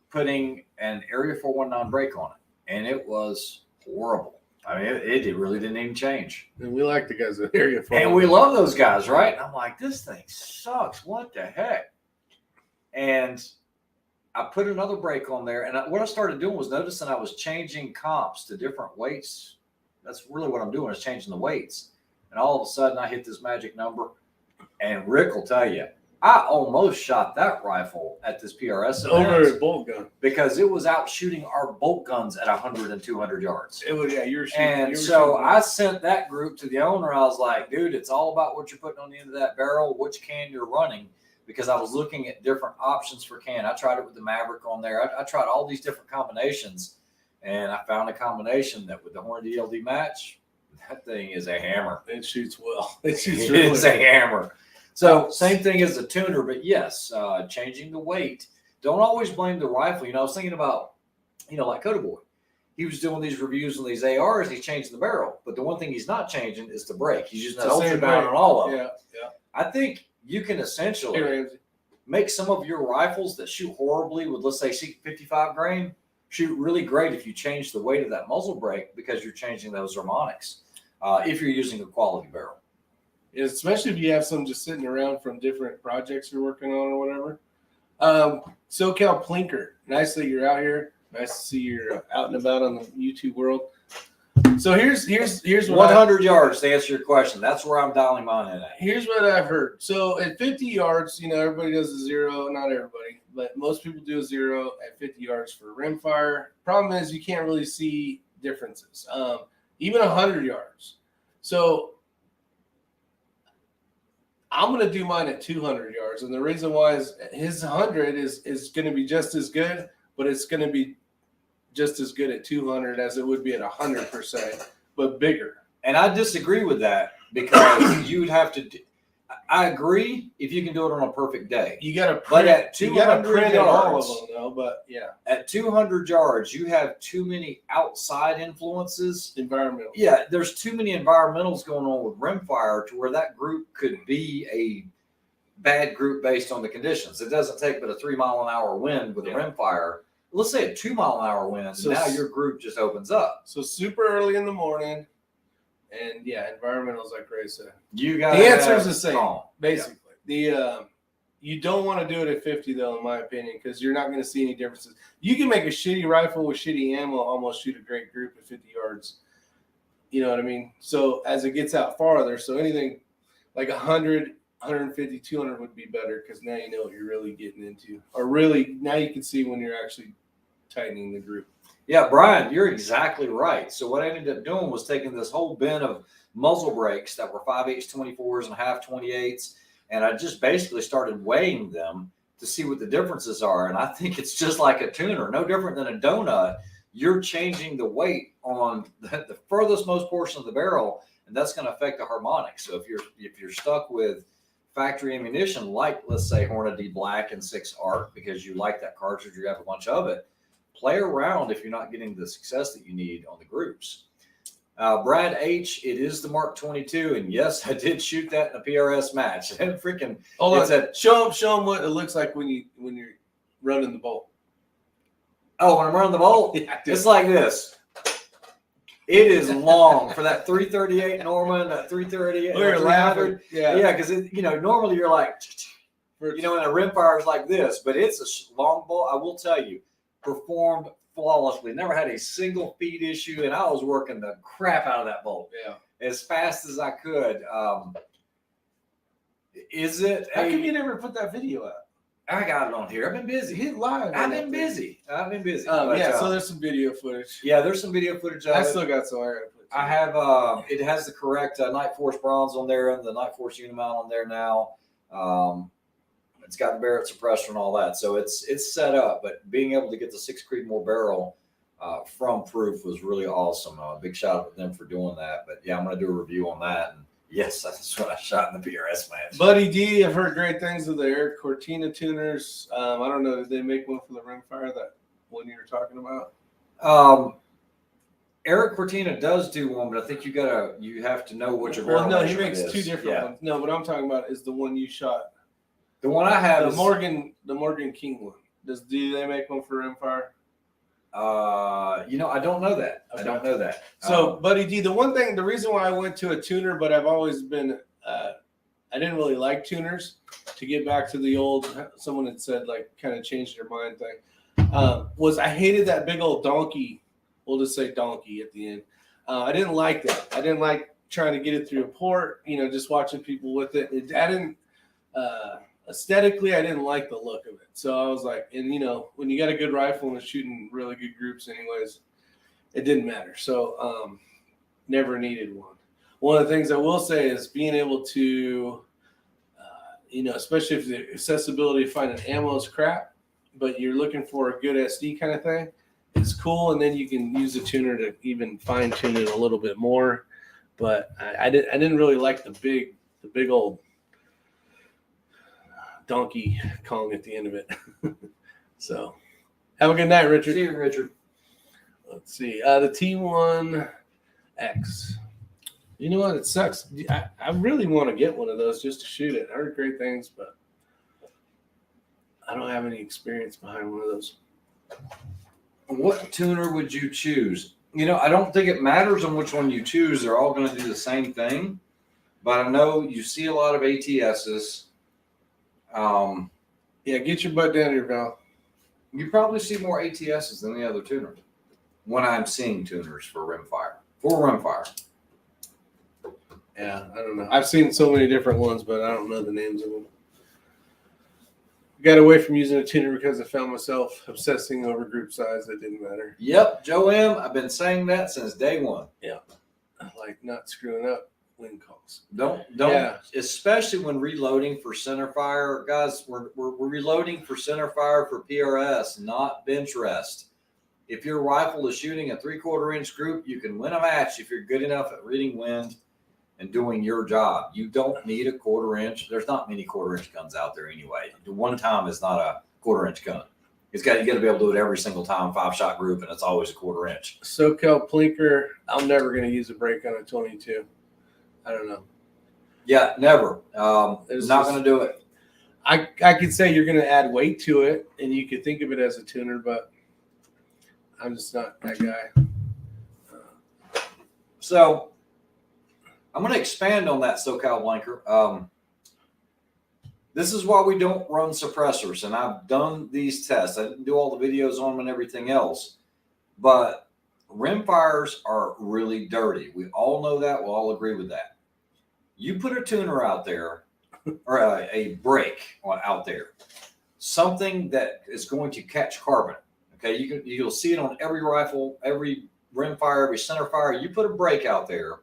putting an Area 419 brake on it, and it was horrible. I mean, it really didn't even change. And we like the guys at Area 419. And we love those guys, right? I'm like, this thing sucks. What the heck? And I put another brake on there, and what I started doing was noticing I was changing comps to different weights. That's really what I'm doing, is changing the weights. And all of a sudden, I hit this magic number, and Rick will tell you, I almost shot that rifle at this PRS over a bolt gun, because it was out shooting our bolt guns at 100 and 200 yards. It was, yeah, you were shooting. And so I sent that group to the owner. I was like, dude, it's all about what you're putting on the end of that barrel, which can you're running, because I was looking at different options for can. I tried it with the Maverick on there. I tried all these different combinations, and I found a combination that with the Hornady DLD match, that thing is a hammer. It shoots well. It's a hammer. So same thing as the tuner, but yes, changing the weight. Don't always blame the rifle. I was thinking about, like Coda Boy. He was doing these reviews on these ARs. He's changing the barrel, but the one thing he's not changing is the brake. He's using that ultra down on all of them. Yeah. I think you can essentially make some of your rifles that shoot horribly with, let's say, 55 grain, shoot really great if you change the weight of that muzzle brake, because you're changing those harmonics. If you're using a quality barrel. Especially if you have some just sitting around from different projects you're working on or whatever. SoCal Plinker, nice that you're out here. Nice to see you're out and about on the YouTube world. So here's what 100 yards to answer your question. That's where I'm dialing mine in at. Here's what I've heard. So at 50 yards, everybody does a 0. Not everybody, but most people do a 0 at 50 yards for rimfire. Problem is you can't really see differences. Even 100 yards. So I'm going to do mine at 200 yards. And the reason why is his 100 is going to be just as good, but it's going to be just as good at 200 as it would be at 100%, but bigger. And I disagree with that, because you'd have to I agree if you can do it on a perfect day. You got to print, but at 200 yards, all of them, though. But yeah, at 200 yards, you have too many outside influences. Environmental. Yeah, there's too many environmentals going on with rimfire to where that group could be a bad group based on the conditions. It doesn't take but a 3 mile an hour wind with a rimfire. Let's say a 2 mile an hour wind. So now your group just opens up. So super early in the morning. And yeah, environmentals, like Ray said. You got the answer is the same, basically. Yeah. You don't want to do it at 50, though, in my opinion, because you're not going to see any differences. You can make a shitty rifle with shitty ammo almost shoot a great group at 50 yards. You know what I mean? So as it gets out farther, so anything like 100, 150, 200 would be better, because now you know what you're really getting into. Or really, now you can see when you're actually tightening the group. Yeah, Brian, you're exactly right. So what I ended up doing was taking this whole bin of muzzle brakes that were 5/8 24s and half 28s, and I just basically started weighing them to see what the differences are. And I think it's just like a tuner, no different than a donut. You're changing the weight on the furthest most portion of the barrel, and that's going to affect the harmonics. So if you're stuck with factory ammunition, like let's say Hornady Black and 6 Arc, because you like that cartridge, you have a bunch of it, play around if you're not getting the success that you need on the groups. Brad H, it is the Mark 22, and yes, I did shoot that in a PRS match. And freaking, show them what it looks like when you're running the bolt. Oh, when I'm running the bolt, yeah, it's like this. It is long for that 338 Norman, that 338. We're laughing, yeah, because normally you're like, and a rimfire is like this, but it's a long bolt. I will tell you, performed flawlessly. Never had a single feed issue, and I was working the crap out of that bolt. Yeah, as fast as I could. Is it? How come you never put that video up? I got it on here. I've been busy. Hit live. I've been busy. Oh, yeah. So there's some video footage. Yeah, there's some video footage. I still got some. I have. It has the correct Night Force bronze on there and the Night Force Unimount on there now. It's got the Barrett suppressor and all that, so it's set up. But being able to get the 6 Creedmoor barrel from Proof was really awesome. Big shout out to them for doing that. But yeah, I'm going to do a review on that. And yes, that's what I shot in the PRS match. Buddy D, I've heard great things of the Eric Cortina tuners. I don't know, did they make one for the Rimfire, that one you were talking about? Eric Cortina does do one, but I think you have to know what your barrel no, he makes is. 2 different ones. No, what I'm talking about is the one you shot. The one I have is the Morgan King one. Do they make one for Rimfire? I don't know that. Okay. I don't know that. So, Buddy D, the reason why I went to a tuner, but I've always been, I didn't really like tuners, to get back to the old, someone had said, like, kind of changed their mind thing, was I hated that big old donkey. We'll just say donkey at the end. I didn't like that. I didn't like trying to get it through a port, just watching people with it. Aesthetically, I didn't like the look of it. So I was like, and when you got a good rifle and it's shooting really good groups anyways, it didn't matter. So never needed one. One of the things I will say is being able to, especially if the accessibility to finding ammo is crap, but you're looking for a good SD kind of thing, it's cool. And then you can use a tuner to even fine tune it a little bit more. But I didn't really like the big old Donkey Kong at the end of it. So have a good night, Richard. See you, Richard. Let's see. The T1X. You know what? It sucks. I really want to get one of those just to shoot it. I heard great things, but I don't have any experience behind one of those. What tuner would you choose? I don't think it matters on which one you choose. They're all going to do the same thing. But I know you see a lot of ATSs. Yeah, get your butt down here, Val. You probably see more ATSs than the other tuners when I'm seeing tuners for Rimfire. Yeah, I don't know. I've seen so many different ones, but I don't know the names of them. Got away from using a tuner because I found myself obsessing over group size that didn't matter. Yep, Joe M. I've been saying that since day one. Yeah, I like not screwing up win calls. Don't. Yeah. Especially when reloading for centerfire, guys. We're reloading for centerfire for PRS, not bench rest. If your rifle is shooting a 3/4 inch group, you can win a match if you're good enough at reading wind and doing your job. You don't need a 1/4 inch. There's not many 1/4 inch guns out there anyway. The one time is not a 1/4 inch gun. You got to be able to do it every single time, 5-shot group, and it's always a 1/4 inch. SoCal Plinker. I'm never going to use a break on a 22. I don't know. Yeah, never. Not going to do it. I could say you're going to add weight to it, and you could think of it as a tuner, but I'm just not that guy. So I'm going to expand on that, SoCal Blanker. This is why we don't run suppressors, and I've done these tests. I didn't do all the videos on them and everything else, but rimfires are really dirty. We all know that. We'll all agree with that. You put a tuner out there, or a brake out there, something that is going to catch carbon. Okay, you'll see it on every rifle, every rimfire, every centerfire. You put a brake out there,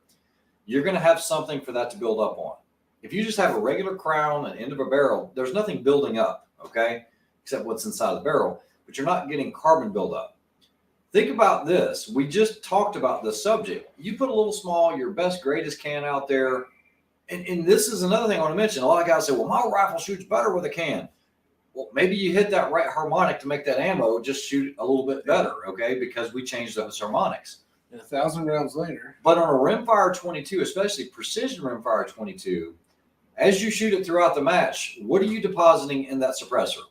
you're going to have something for that to build up on. If you just have a regular crown and end of a barrel, there's nothing building up, okay, except what's inside the barrel, but you're not getting carbon buildup. Think about this. We just talked about this subject. You put a little small, your best, greatest can out there, and this is another thing I want to mention. A lot of guys say, well, my rifle shoots better with a can. Well, maybe you hit that right harmonic to make that ammo just shoot a little bit better, okay, because we changed those harmonics. And 1,000 rounds later. But on a rimfire 22, especially precision rimfire 22, as you shoot it throughout the match, what are you depositing in that suppressor?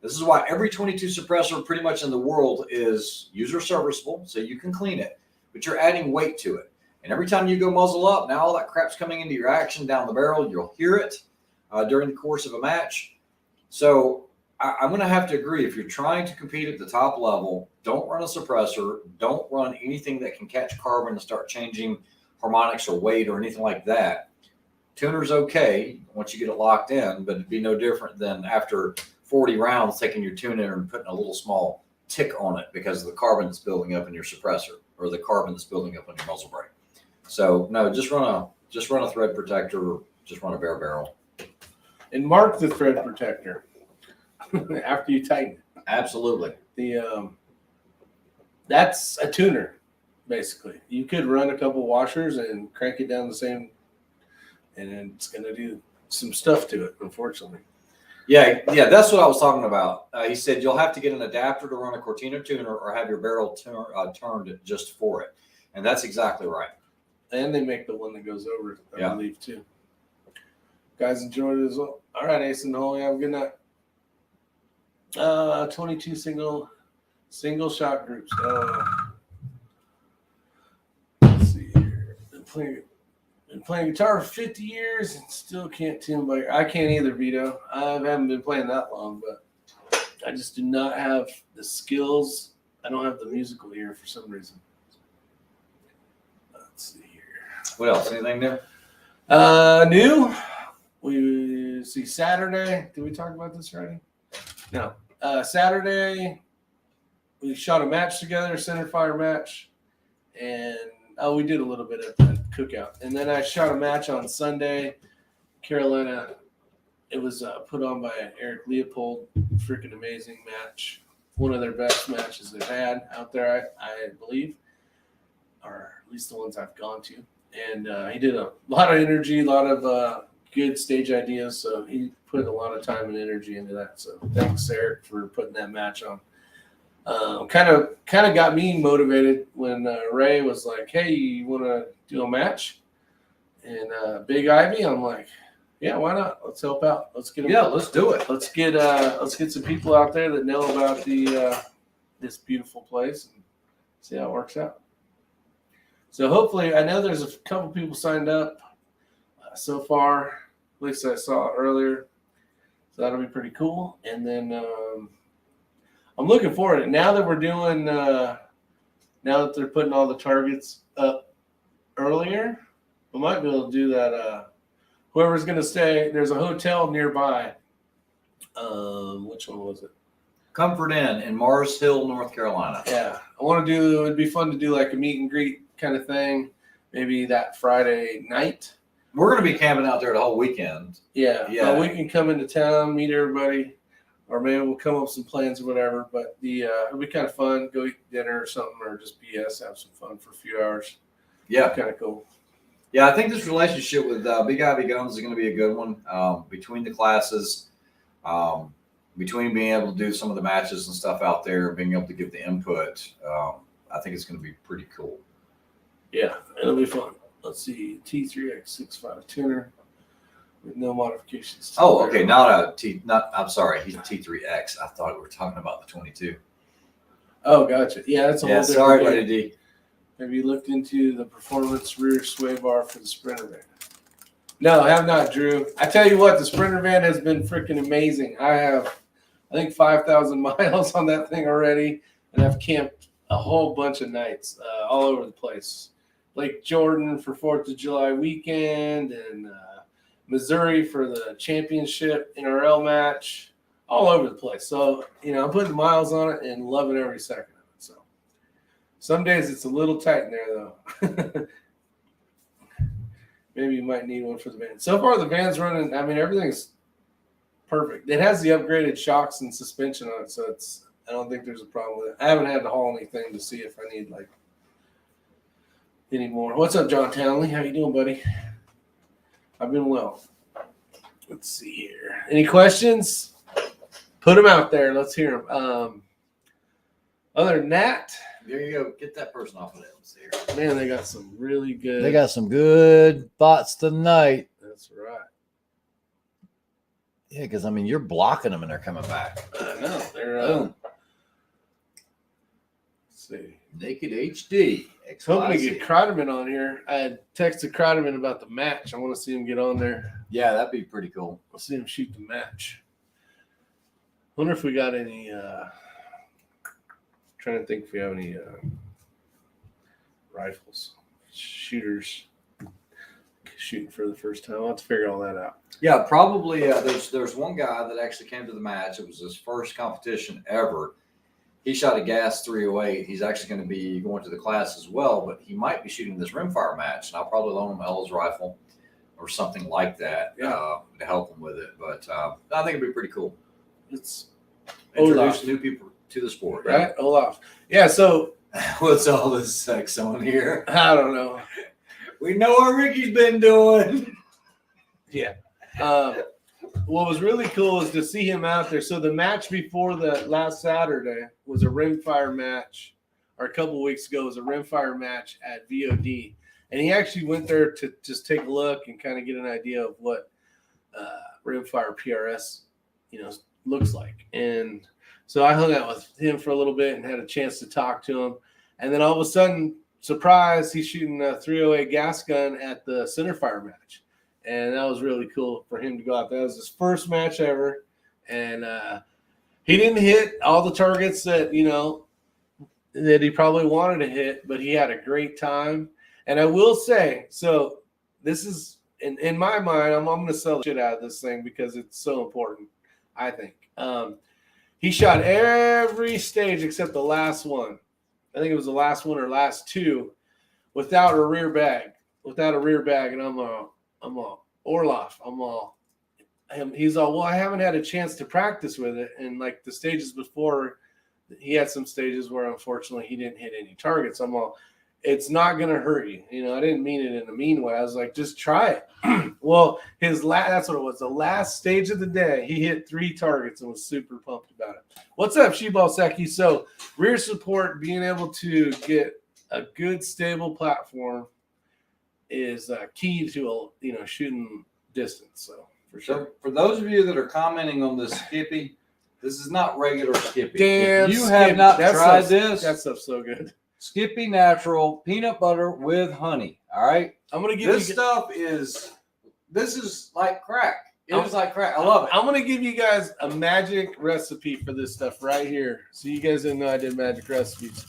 This is why every 22 suppressor pretty much in the world is user serviceable, so you can clean it, but you're adding weight to it. And every time you go muzzle up, now all that crap's coming into your action down the barrel. You'll hear it during the course of a match. So I'm going to have to agree, if you're trying to compete at the top level, don't run a suppressor. Don't run anything that can catch carbon and start changing harmonics or weight or anything like that. Tuner's okay once you get it locked in, but it'd be no different than after 40 rounds taking your tuner and putting a little small tick on it because of the carbon that's building up in your suppressor or the carbon that's building up on your muzzle brake. So no, just run a thread protector, or just run a bare barrel. And mark the thread protector after you tighten it. Absolutely. That's a tuner, basically. You could run a couple washers and crank it down the same, and it's going to do some stuff to it, unfortunately. Yeah, that's what I was talking about. He said you'll have to get an adapter to run a Cortina tuner or have your barrel turned just for it. And that's exactly right. And they make the one that goes over it, I believe, too. Guys, enjoyed it as well. All right, Ace and Holly, have a good night. 22 single shot groups. Let's see here. Been playing guitar for 50 years and still can't tune by. I can't either, Vito. I haven't been playing that long, but I just do not have the skills. I don't have the musical ear for some reason. Let's see here. What else? Anything new? New. We see Saturday. Did we talk about this already? No. Saturday, we shot a match together, center fire match, and we did a little bit at the cookout. And then I shot a match on Sunday, Carolina. It was put on by Eric Leopold. Freaking amazing match. One of their best matches they've had out there, I believe, or at least the ones I've gone to. And he did a lot of energy, a lot of good stage ideas. So he put a lot of time and energy into that. So thanks, Eric, for putting that match on. Kind of got me motivated when Ray was like, "Hey, you want to do a match?" And Big Ivy, I'm like, "Yeah, why not? Let's help out. Let's get them. Yeah, let's do it. Let's get some people out there that know about the this beautiful place and see how it works out." So hopefully, I know there's a couple people signed up so far. At least I saw it earlier. So that'll be pretty cool. And then I'm looking forward to it. Now that we're doing, now that they're putting all the targets up earlier, we might be able to do that. Whoever's going to stay, there's a hotel nearby. Which one was it? Comfort Inn in Mars Hill, North Carolina. Yeah. It'd be fun to do like a meet and greet kind of thing. Maybe that Friday night. We're going to be camping out there the whole weekend. Yeah. We can come into town, meet everybody. Or maybe we'll come up with some plans or whatever. But it'll be kind of fun. Go eat dinner or something, or just BS, have some fun for a few hours. Yeah. Kind of cool. Yeah, I think this relationship with Big Ivy Guns is going to be a good one. Between the classes, between being able to do some of the matches and stuff out there, being able to give the input, I think it's going to be pretty cool. Yeah, it'll be fun. Let's see, T3X65 tuner. With no modifications. Oh, okay. I'm sorry. He's a T3X. I thought we were talking about the 22. Oh, gotcha. Yeah, that's a whole different sorry, thing. buddy D. Have you looked into the performance rear sway bar for the Sprinter van? No, I have not, Drew. I tell you what, the Sprinter van has been freaking amazing. I have, I think, 5,000 miles on that thing already, and I've camped a whole bunch of nights all over the place. Lake Jordan for 4th of July weekend, and Missouri for the championship NRL match, all over the place. So, I'm putting the miles on it and loving every second of it. So, some days it's a little tight in there, though. Maybe you might need one for the van. So far, the van's running. I mean, everything's perfect. It has the upgraded shocks and suspension on it, so I don't think there's a problem with it. I haven't had to haul anything to see if I need, any more. What's up, John Townley? How you doing, buddy? I've been well. Let's see here. Any questions? Put them out there. Let's hear them. Other than that, there you go. Get that person off of there. Let's see here. Man, they got some really good. They got some good thoughts tonight. That's right. Yeah, because you're blocking them and they're coming back. I know. They're. Let's see. Naked HD. Hoping to get Kreideman on here. I had texted Kreideman about the match. I want to see him get on there. Yeah, that'd be pretty cool. I'll see him shoot the match. Wonder if we got any. Trying to think if we have any shooting for the first time. I'll have to figure all that out. Yeah, probably. There's one guy that actually came to the match. It was his first competition ever. He shot a gas 308. He's actually going to be going to the class as well, but he might be shooting this rimfire match, and I'll probably loan him Ella's rifle or something like that to help him with it. But I think it'd be pretty cool. It's introduce new people to the sport, right? Olaf. Yeah. So what's all this sex on here? I don't know. We know what Ricky's been doing. Yeah. What was really cool is to see him out there. So the match before the last Saturday was a rimfire match, or a couple of weeks ago was a rimfire match at VOD. And he actually went there to just take a look and kind of get an idea of what rimfire PRS, looks like. And so I hung out with him for a little bit and had a chance to talk to him. And then all of a sudden, surprise, he's shooting a 308 gas gun at the centerfire match. And that was really cool for him to go out there. That was his first match ever. And he didn't hit all the targets that, that he probably wanted to hit, but he had a great time. And I will say, so this is, in my mind, I'm going to sell the shit out of this thing because it's so important, I think. He shot every stage except the last one. I think it was the last one or last two without a rear bag. And I'm all, Orloff. He's all, well, I haven't had a chance to practice with it. And like the stages before, he had some stages where unfortunately he didn't hit any targets. I'm all, it's not going to hurt you. I didn't mean it in a mean way. I was like, just try it. Well, that's what it was. The last stage of the day, he hit 3 targets and was super pumped about it. What's up, Shibal Seki? So rear support, being able to get a good stable platform is key to shooting distance. So for sure. So for those of you that are commenting on this Skippy, this is not regular Skippy. Damn, if you have not tried that stuff's so good. Skippy Natural peanut butter with honey. All right, I'm gonna give this stuff is. This is like crack. It's like crack. I love it. I'm gonna give you guys a magic recipe for this stuff right here. So you guys didn't know I did magic recipes.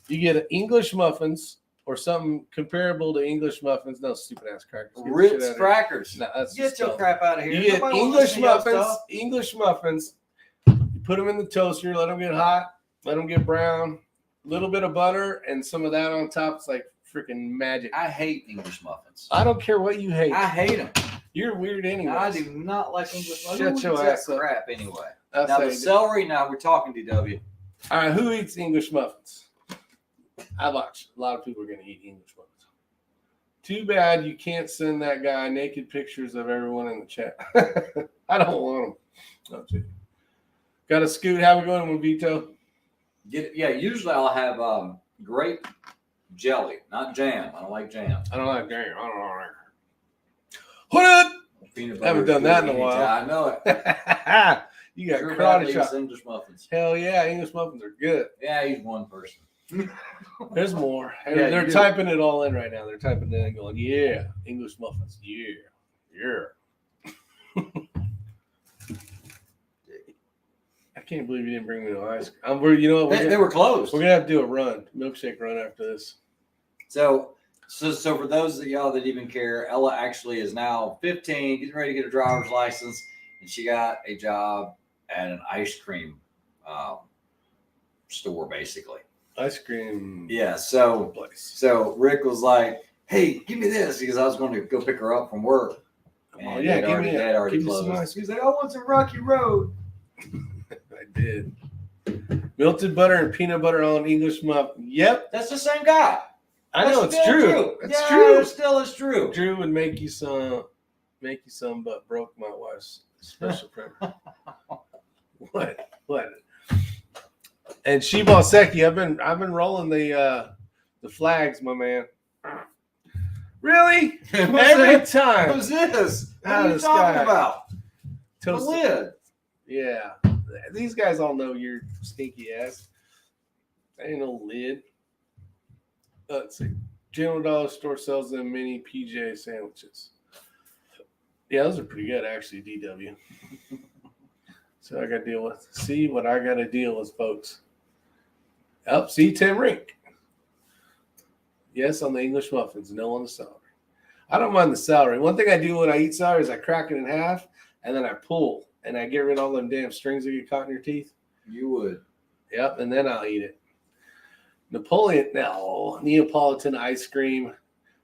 You get English muffins. Or something comparable to English muffins. No, stupid ass crackers. Ritz crackers. No, that's get your crap out of here. You get English muffins. You put them in the toaster. Let them get hot. Let them get brown. A little bit of butter and some of that on top. It's like freaking magic. I hate English muffins. I don't care what you hate. I hate them. You're weird anyway. I do not like English Shut muffins. your ass up. Crap anyway. That's now the celery. Now we're talking DW. All right, who eats English muffins? I watch. A lot of people are going to eat English muffins. Too bad you can't send that guy naked pictures of everyone in the chat. I don't want them. No, got a scoot. Have a good one, Vito. Usually I'll have grape jelly, not jam. I don't like jam. I don't like jam. I don't like it. What? Peanut butter. Haven't done that in a while. I know it. You got karate chop. English muffins. Hell yeah, English muffins are good. Yeah, he's one person. There's more. Yeah, they're typing it all in right now. They're typing it in and going, yeah, English muffins. Yeah. I can't believe you didn't bring me no ice cream. You know what? They were closed. We're going to have to do a milkshake run after this. So for those of y'all that even care, Ella actually is now 15, getting ready to get a driver's license, and she got a job at an ice cream store, basically. Ice cream. Yeah. So Rick was like, "Hey, give me this," because I was going to go pick her up from work. And give me that. Already closed. He's like, "I want some Rocky Road." I did. Melted butter and peanut butter on English muffin. Yep, that's the same guy. I know it's true. It's true. It still is true. Drew would make you some, but broke my wife's special printer. What? And Shibal Seki, I've been rolling the flags, my man. Really? Every time. Who's this? What are you talking about? The lid. Yeah. These guys all know your stinky ass. Ain't no lid. Let's see. General Dollar Store sells them mini PJ sandwiches. Yeah, those are pretty good, actually, DW. So I got to deal with. See what I got to deal with, folks. See, Tim Rink. Yes, on the English muffins. No on the celery. I don't mind the celery. One thing I do when I eat celery is I crack it in half and then I pull and I get rid of all them damn strings that get caught in your teeth. You would. Yep, and then I'll eat it. Neapolitan ice cream,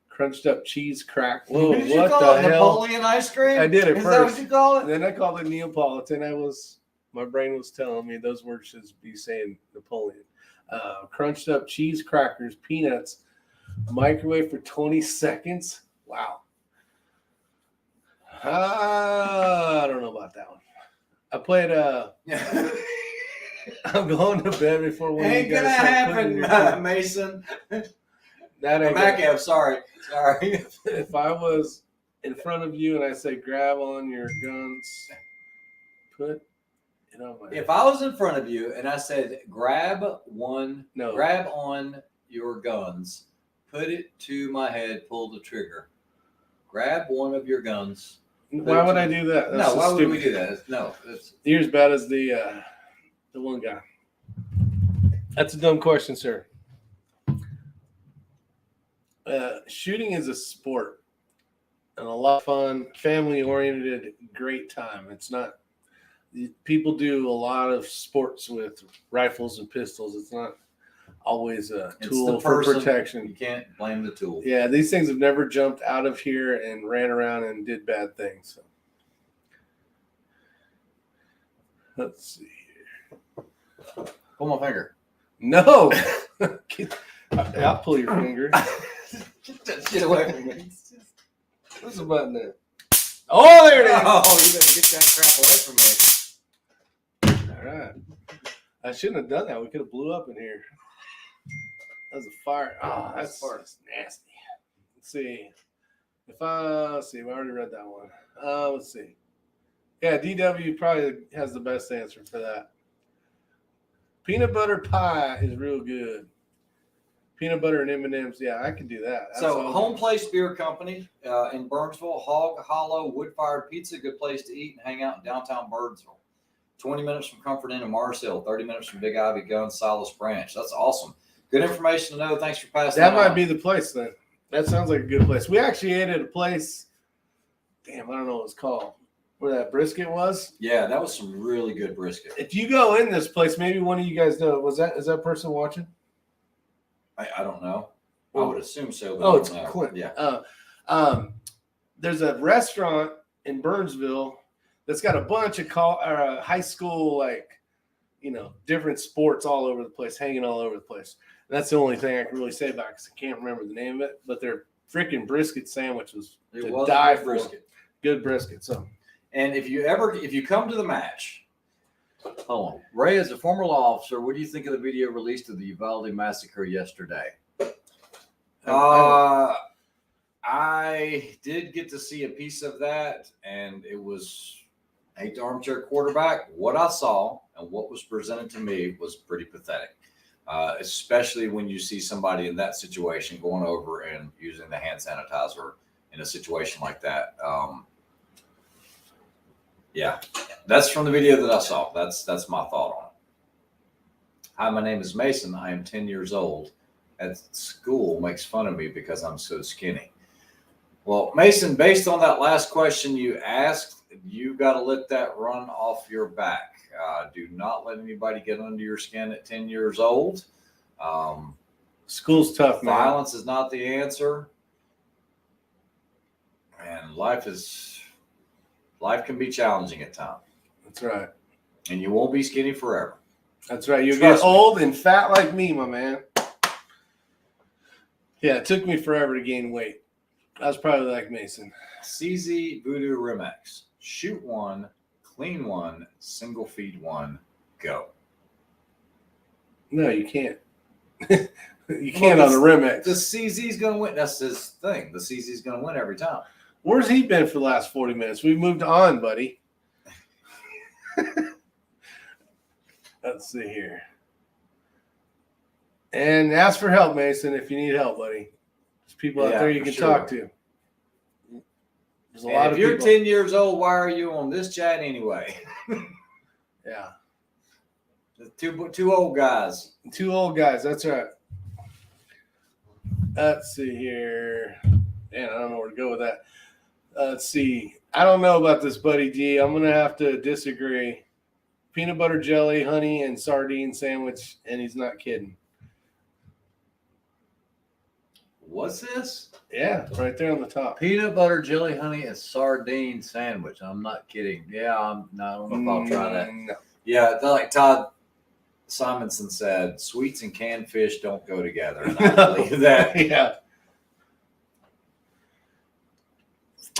crunched up cheese crack. Whoa, What did you what call the it? hell? Napoleon ice cream? I did it Is first. that what you call it? And then I called it Neapolitan. My brain was telling me those words should be saying Napoleon. Crunched up cheese crackers, peanuts, microwave for 20 seconds. Wow. I don't know about that one. I played I'm going to bed before one Ain't of you gonna guys start putting your happen, Mason. That ain't Back gonna- up, sorry. If I was in front of you and I say grab on your guns, put it on my If I was in front of you and I said grab on your guns, put it to my head, pull the trigger. Grab one of your guns. Why would I do that? That's No, why would we stupid. do that? No, You're as bad as the one guy. That's a dumb question, sir. Shooting is a sport and a lot of fun, family-oriented, great time. It's not. People do a lot of sports with rifles and pistols. It's not always a tool for protection. You can't blame the tool. Yeah, these things have never jumped out of here and ran around and did bad things. So. Let's see here. Pull my finger. No. I'll pull your finger. Get that shit away from me. What's the button there? Oh, there it is. Oh, you better get that crap away from me. All right. I shouldn't have done that. We could have blew up in here. That was a fire. Oh, that's nasty. Let's see. Let's see. I already read that one. Let's see. Yeah, DW probably has the best answer for that. Peanut butter pie is real good. Peanut butter and M&Ms. Yeah, I can do that. That's So, awesome. Home Place Beer Company in Burnsville, Hog Hollow, wood-fired pizza, good place to eat and hang out in downtown Burnsville. 20 minutes from Comfort Inn and Mars Hill, 30 minutes from Big Ivy Gun, Silas Branch. That's awesome. Good information to know. Thanks for passing That that might on. be the place then. That sounds like a good place. We actually ate at a place. Damn, I don't know what it's called. Where that brisket was. Yeah, that was some really good brisket. If you go in this place, maybe one of you guys know. Is that person watching? I don't know. I would assume so. But Oh, I it's don't know. Clint. Yeah. There's a restaurant in Burnsville that's got a bunch of high school, different sports all over the place, hanging all over the place. And that's the only thing I can really say about it because I can't remember the name of it. But their freaking brisket sandwich was to die for. Brisket. Good brisket. So. And if you come to the match, hold on. Ray, as a former law officer, what do you think of the video released of the Uvalde massacre yesterday? I did get to see a piece of that, and it was, I hate the armchair quarterback. What I saw and what was presented to me was pretty pathetic, especially when you see somebody in that situation going over and using the hand sanitizer in a situation like that. Yeah, that's from the video that I saw. That's my thought on it. Hi, my name is Mason. I am 10 years old. At school makes fun of me because I'm so skinny. Well, Mason, based on that last question you asked, you got to let that run off your back. Do not let anybody get under your skin at 10 years old. School's tough, man. Violence is not the answer. And life can be challenging at times. That's right. And you won't be skinny forever. That's right. You'll Trust get me. old and fat like me, my man. Yeah, it took me forever to gain weight. I was probably like Mason. CZ Vudoo RimX. Shoot one, clean one, single feed one, go. No, you can't. You can't on a RimX. The CZ's going to win. That's his thing. The CZ's going to win every time. Where's he been for the last 40 minutes? We've moved on, buddy. Let's see here. And ask for help, Mason, if you need help, buddy. There's people out there you can talk to. There's a lot If of you're people. 10 years old, why are you on this chat anyway? Yeah. The two old guys. Two old guys. That's right. Let's see here. Man, I don't know where to go with that. Let's see. I don't know about this, Buddy G. I'm gonna have to disagree. Peanut butter jelly, honey, and sardine sandwich, and he's not kidding. What's this? Yeah, right there on the top. Peanut butter, jelly, honey, and sardine sandwich. I'm not kidding. Yeah, I don't know if I'll try that. No. Yeah, like Todd Simonson said, sweets and canned fish don't go together. And I believe that. Yeah.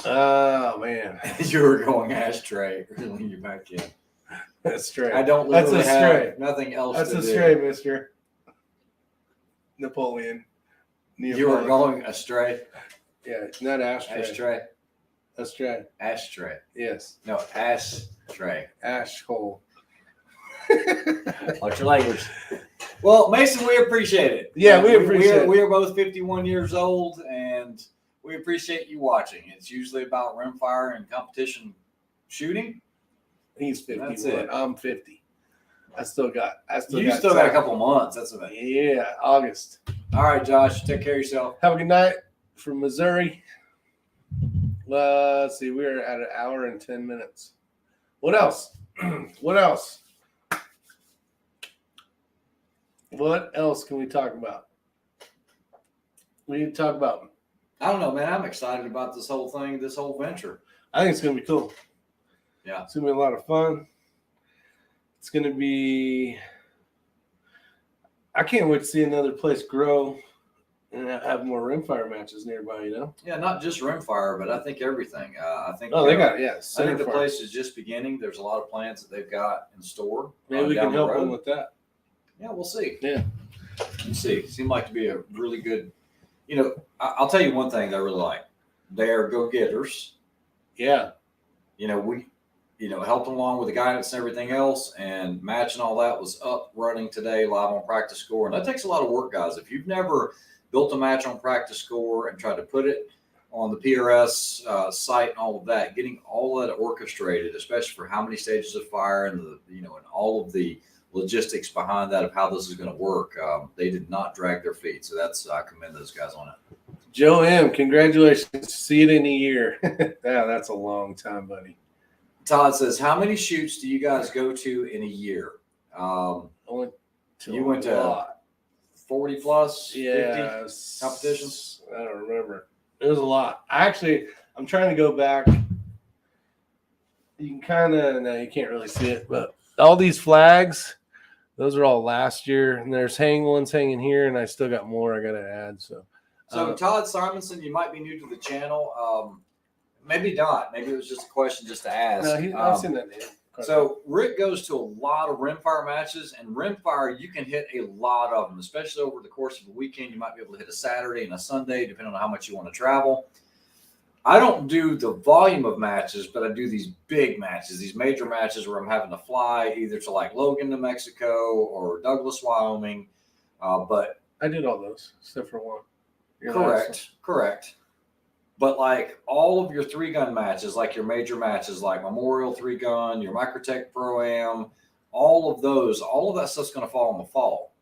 Oh man, You were going ashtray when you're back in. that's straight. I don't That's literally a have stray. nothing else That's to a do. stray, Mister Napoleon. You were going astray. Yeah, not ashtray. Ashtray. Astray. Ashtray. Yes. No, ashtray. Ash hole. Watch your language. Well, Mason, we appreciate it. Yeah, we appreciate it. We are both 51 years old, and we appreciate you watching. It's usually about rimfire and competition shooting. He's 51. That's it. I'm 50. I still got You still got a time. couple months. That's about it. Yeah, August. All right, Josh, take care of yourself. Have a good night from Missouri. Let's see, we're at 1 hour and 10 minutes. What else? What else? What else can we talk about? We need to talk about. I don't know, man. I'm excited about this whole thing, this whole venture. I think it's going to be cool. Yeah. It's going to be a lot of fun. It's going to be. I can't wait to see another place grow and have more rimfire matches nearby, you know? Yeah, not just rimfire, but I think everything. I think. Oh, they got, yeah. I think the Centerfire. place is just beginning. There's a lot of plans that they've got in store. Maybe we down can the help road. them with that. Yeah, we'll see. Yeah. We'll see. Seemed like to be a really good. You know, I'll tell you one thing I really like. They are go-getters. Yeah. You know, we helped them along with the guidance and everything else, and match and all that was up running today live on Practice Score. And that takes a lot of work, guys. If you've never built a match on Practice Score and tried to put it on the PRS site and all of that, getting all that orchestrated, especially for how many stages of fire and and all of the logistics behind that of how this is going to work, they did not drag their feet. So I commend those guys on it. Joe M., congratulations. See it in a year. Yeah, that's a long time, buddy. Todd says, how many shoots do you guys go to in a year? I went to You went a to lot. 40 plus, Yeah, 50 competitions? I don't remember. It was a lot. I'm trying to go back. You can you can't really see it, but all these flags, those are all last year. And there's ones hanging here, and I still got more I got to add. So Todd Simonson, you might be new to the channel. Maybe not. Maybe it was just a question just to ask. no, I've seen that name. So Rick goes to a lot of rimfire matches, and rimfire, you can hit a lot of them, especially over the course of a weekend. You might be able to hit a Saturday and a Sunday, depending on how much you want to travel. I don't do the volume of matches, but I do these big matches, these major matches where I'm having to fly either to like Logan, New Mexico, or Douglas, Wyoming. But I did all those except for one. Your last correct. But like all of your 3-gun matches, like your major matches, like Memorial 3-gun, your Microtech Pro-Am, all of that stuff's going to fall in the fall.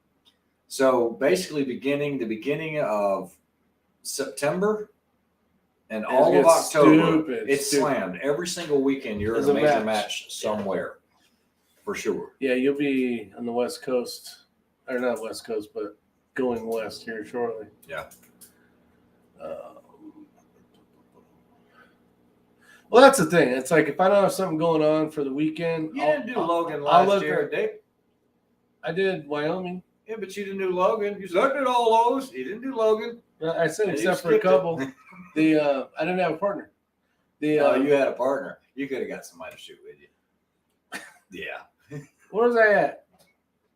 So basically the beginning of September and all of October, it's slammed. Every single weekend you're in a major match somewhere, for sure. Yeah, you'll be on the West Coast, or not West Coast, but going west here shortly. Yeah. Well, that's the thing. It's like if I don't have something going on for the weekend, You didn't do Logan I'll last look year, at- Dave. I did Wyoming. Yeah, but you didn't do Logan. You sucked at all those. You didn't do Logan. I said Yeah, you except for a skipped it. couple. I didn't have a partner. You had a partner. You could have got somebody to shoot with you. Yeah. Where was I at?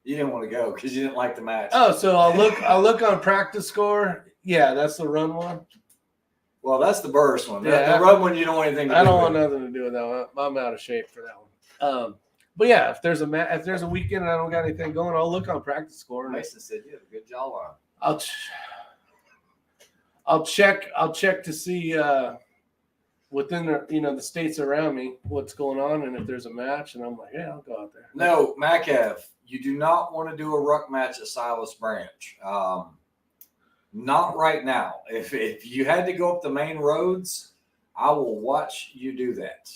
You didn't want to go because you didn't like the match. Oh, so I'll look on Practice Score. Yeah, that's the run one. Well, that's the burst one. Yeah, the run one, you don't want anything to I do don't with. want nothing to do with that one. I'm out of shape for that one. But yeah, if there's a weekend and I don't got anything going, I'll look on Practice Score. And Mason said you have a good job on. I'll check to see within the states around me what's going on, and if there's a match, and I'm like, yeah, I'll go out there. No, Macav, you do not want to do a ruck match at Silas Branch. Not right now. If you had to go up the main roads, I will watch you do that.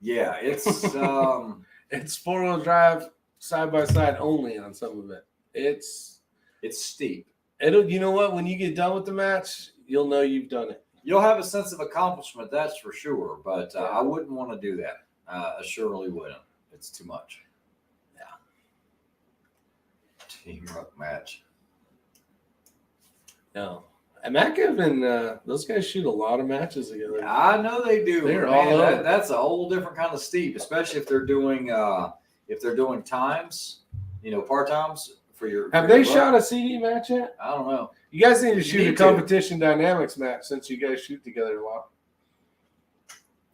Yeah, it's It's 4-wheel drive, side by side only on some of it. It's steep. you know what? When you get done with the match, you'll know you've done it. You'll have a sense of accomplishment, that's for sure. But Yeah. I wouldn't want to do that. I surely wouldn't. It's too much. Yeah. Team Ruck match. No. And Mackev and those guys shoot a lot of matches together. I know they do. They're Man, all over. that's a whole different kind of steep, especially if they're doing times, part times for your. Have they shot a CD match yet? I don't know. You guys need to shoot need a to. competition dynamics match since you guys shoot together a lot.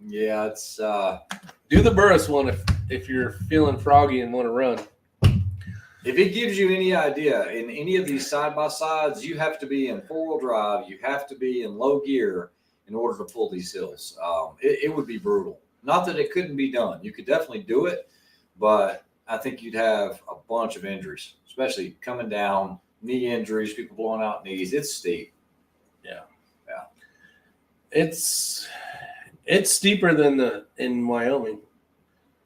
Yeah, it's Do the Burris one if you're feeling froggy and want to run. if it gives you any idea, in any of these side by sides, you have to be in 4-wheel drive. You have to be in low gear in order to pull these hills. It would be brutal. Not that it couldn't be done. You could definitely do it, but I think you'd have a bunch of injuries, especially coming down, knee injuries, people blowing out knees. It's steep. It's steeper than in Wyoming.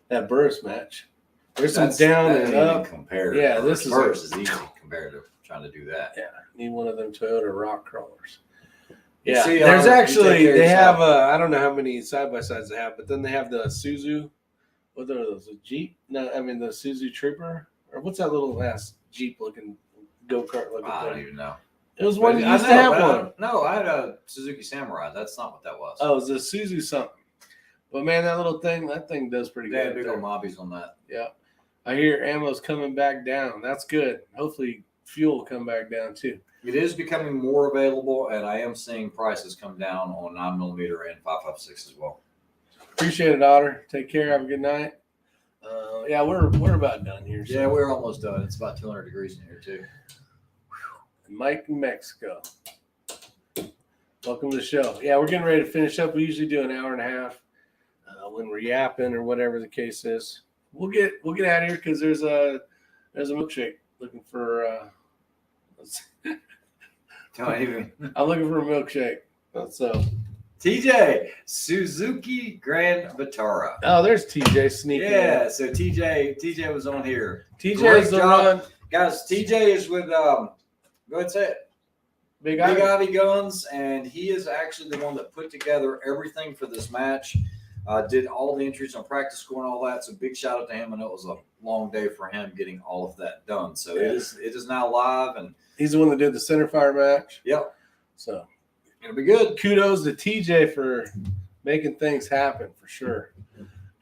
That Burris match. There's some down that and ain't even up. compared. Yeah, Burris. this is Burris is easy compared to trying to do that. Yeah, need one of them Toyota rock crawlers. You Yeah, see, there's you actually take care of they have yourself. I don't know how many side by sides they have, but then they have the Suzu. What are those? A Jeep? No, I mean the Suzu Trooper, or what's that little ass Jeep looking go kart looking I don't thing? even know. It was one But you I used to know, have but one. No, I had a Suzuki Samurai. That's not what that was. Oh, it was a Suzu something. But man, that thing does pretty They had good. big there. old mobbies on that. Yeah. I hear ammo's coming back down. That's good. Hopefully fuel will come back down too. It is becoming more available, and I am seeing prices come down on 9mm and 5.56 as well. Appreciate it, Otter. Take care. Have a good night. Yeah, we're about done here. So. Yeah, we're almost done. It's about 200 degrees in here too. Mike in Mexico. Welcome to the show. Yeah, we're getting ready to finish up. We usually do an hour and a half when we're yapping or whatever the case is. We'll get out of here because there's a milkshake looking for. Don't even. I'm looking for a milkshake. So TJ Suzuki Grand Vitara. oh, there's TJ sneaking. Yeah, so TJ was on here. TJ Great is the job. one. Guys, TJ is with go ahead and say it. Big Big Ivy. Ivy Guns, and he is actually the one that put together everything for this match. Did all the entries on practice score and all that. So big shout out to him. I know it was a long day for him getting all of that done. So Yeah. it is now live, and He's the one that did the center fire match. yep, So it'll be good. kudos to TJ for making things happen for sure.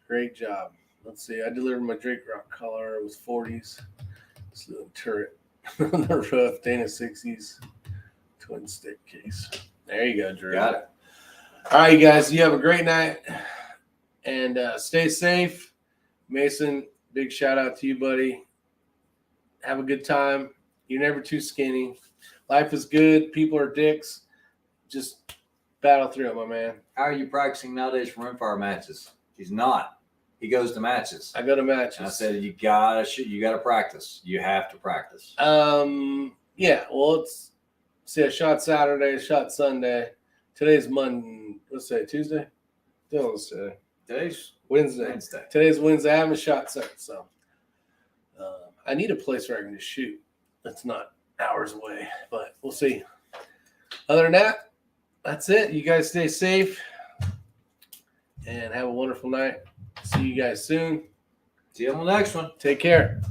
Great job. Let's see. I delivered my Drake Rock color. It was 40s. This little turret on the roof. Dana 60s. Twin stick case. There you go, Drew. Got it. All right, you guys. You have a great night. And stay safe. Mason, big shout out to you, buddy. Have a good time. You're never too skinny. Life is good. People are dicks. Just battle through it, my man. How are you practicing nowadays for Rimfire matches? He's not. He goes to matches. I go to matches. And I said you gotta practice. You have to practice. Yeah. Well, I shot Saturday, shot Sunday. Today's Monday. Let's say Tuesday. Let's say Today's Wednesday. Wednesday. Today's Wednesday. I haven't shot since, so I need a place where I can just shoot. That's not hours away, but we'll see. Other than that, that's it. You guys stay safe and have a wonderful night. See you guys soon. See you on the next one. Take care.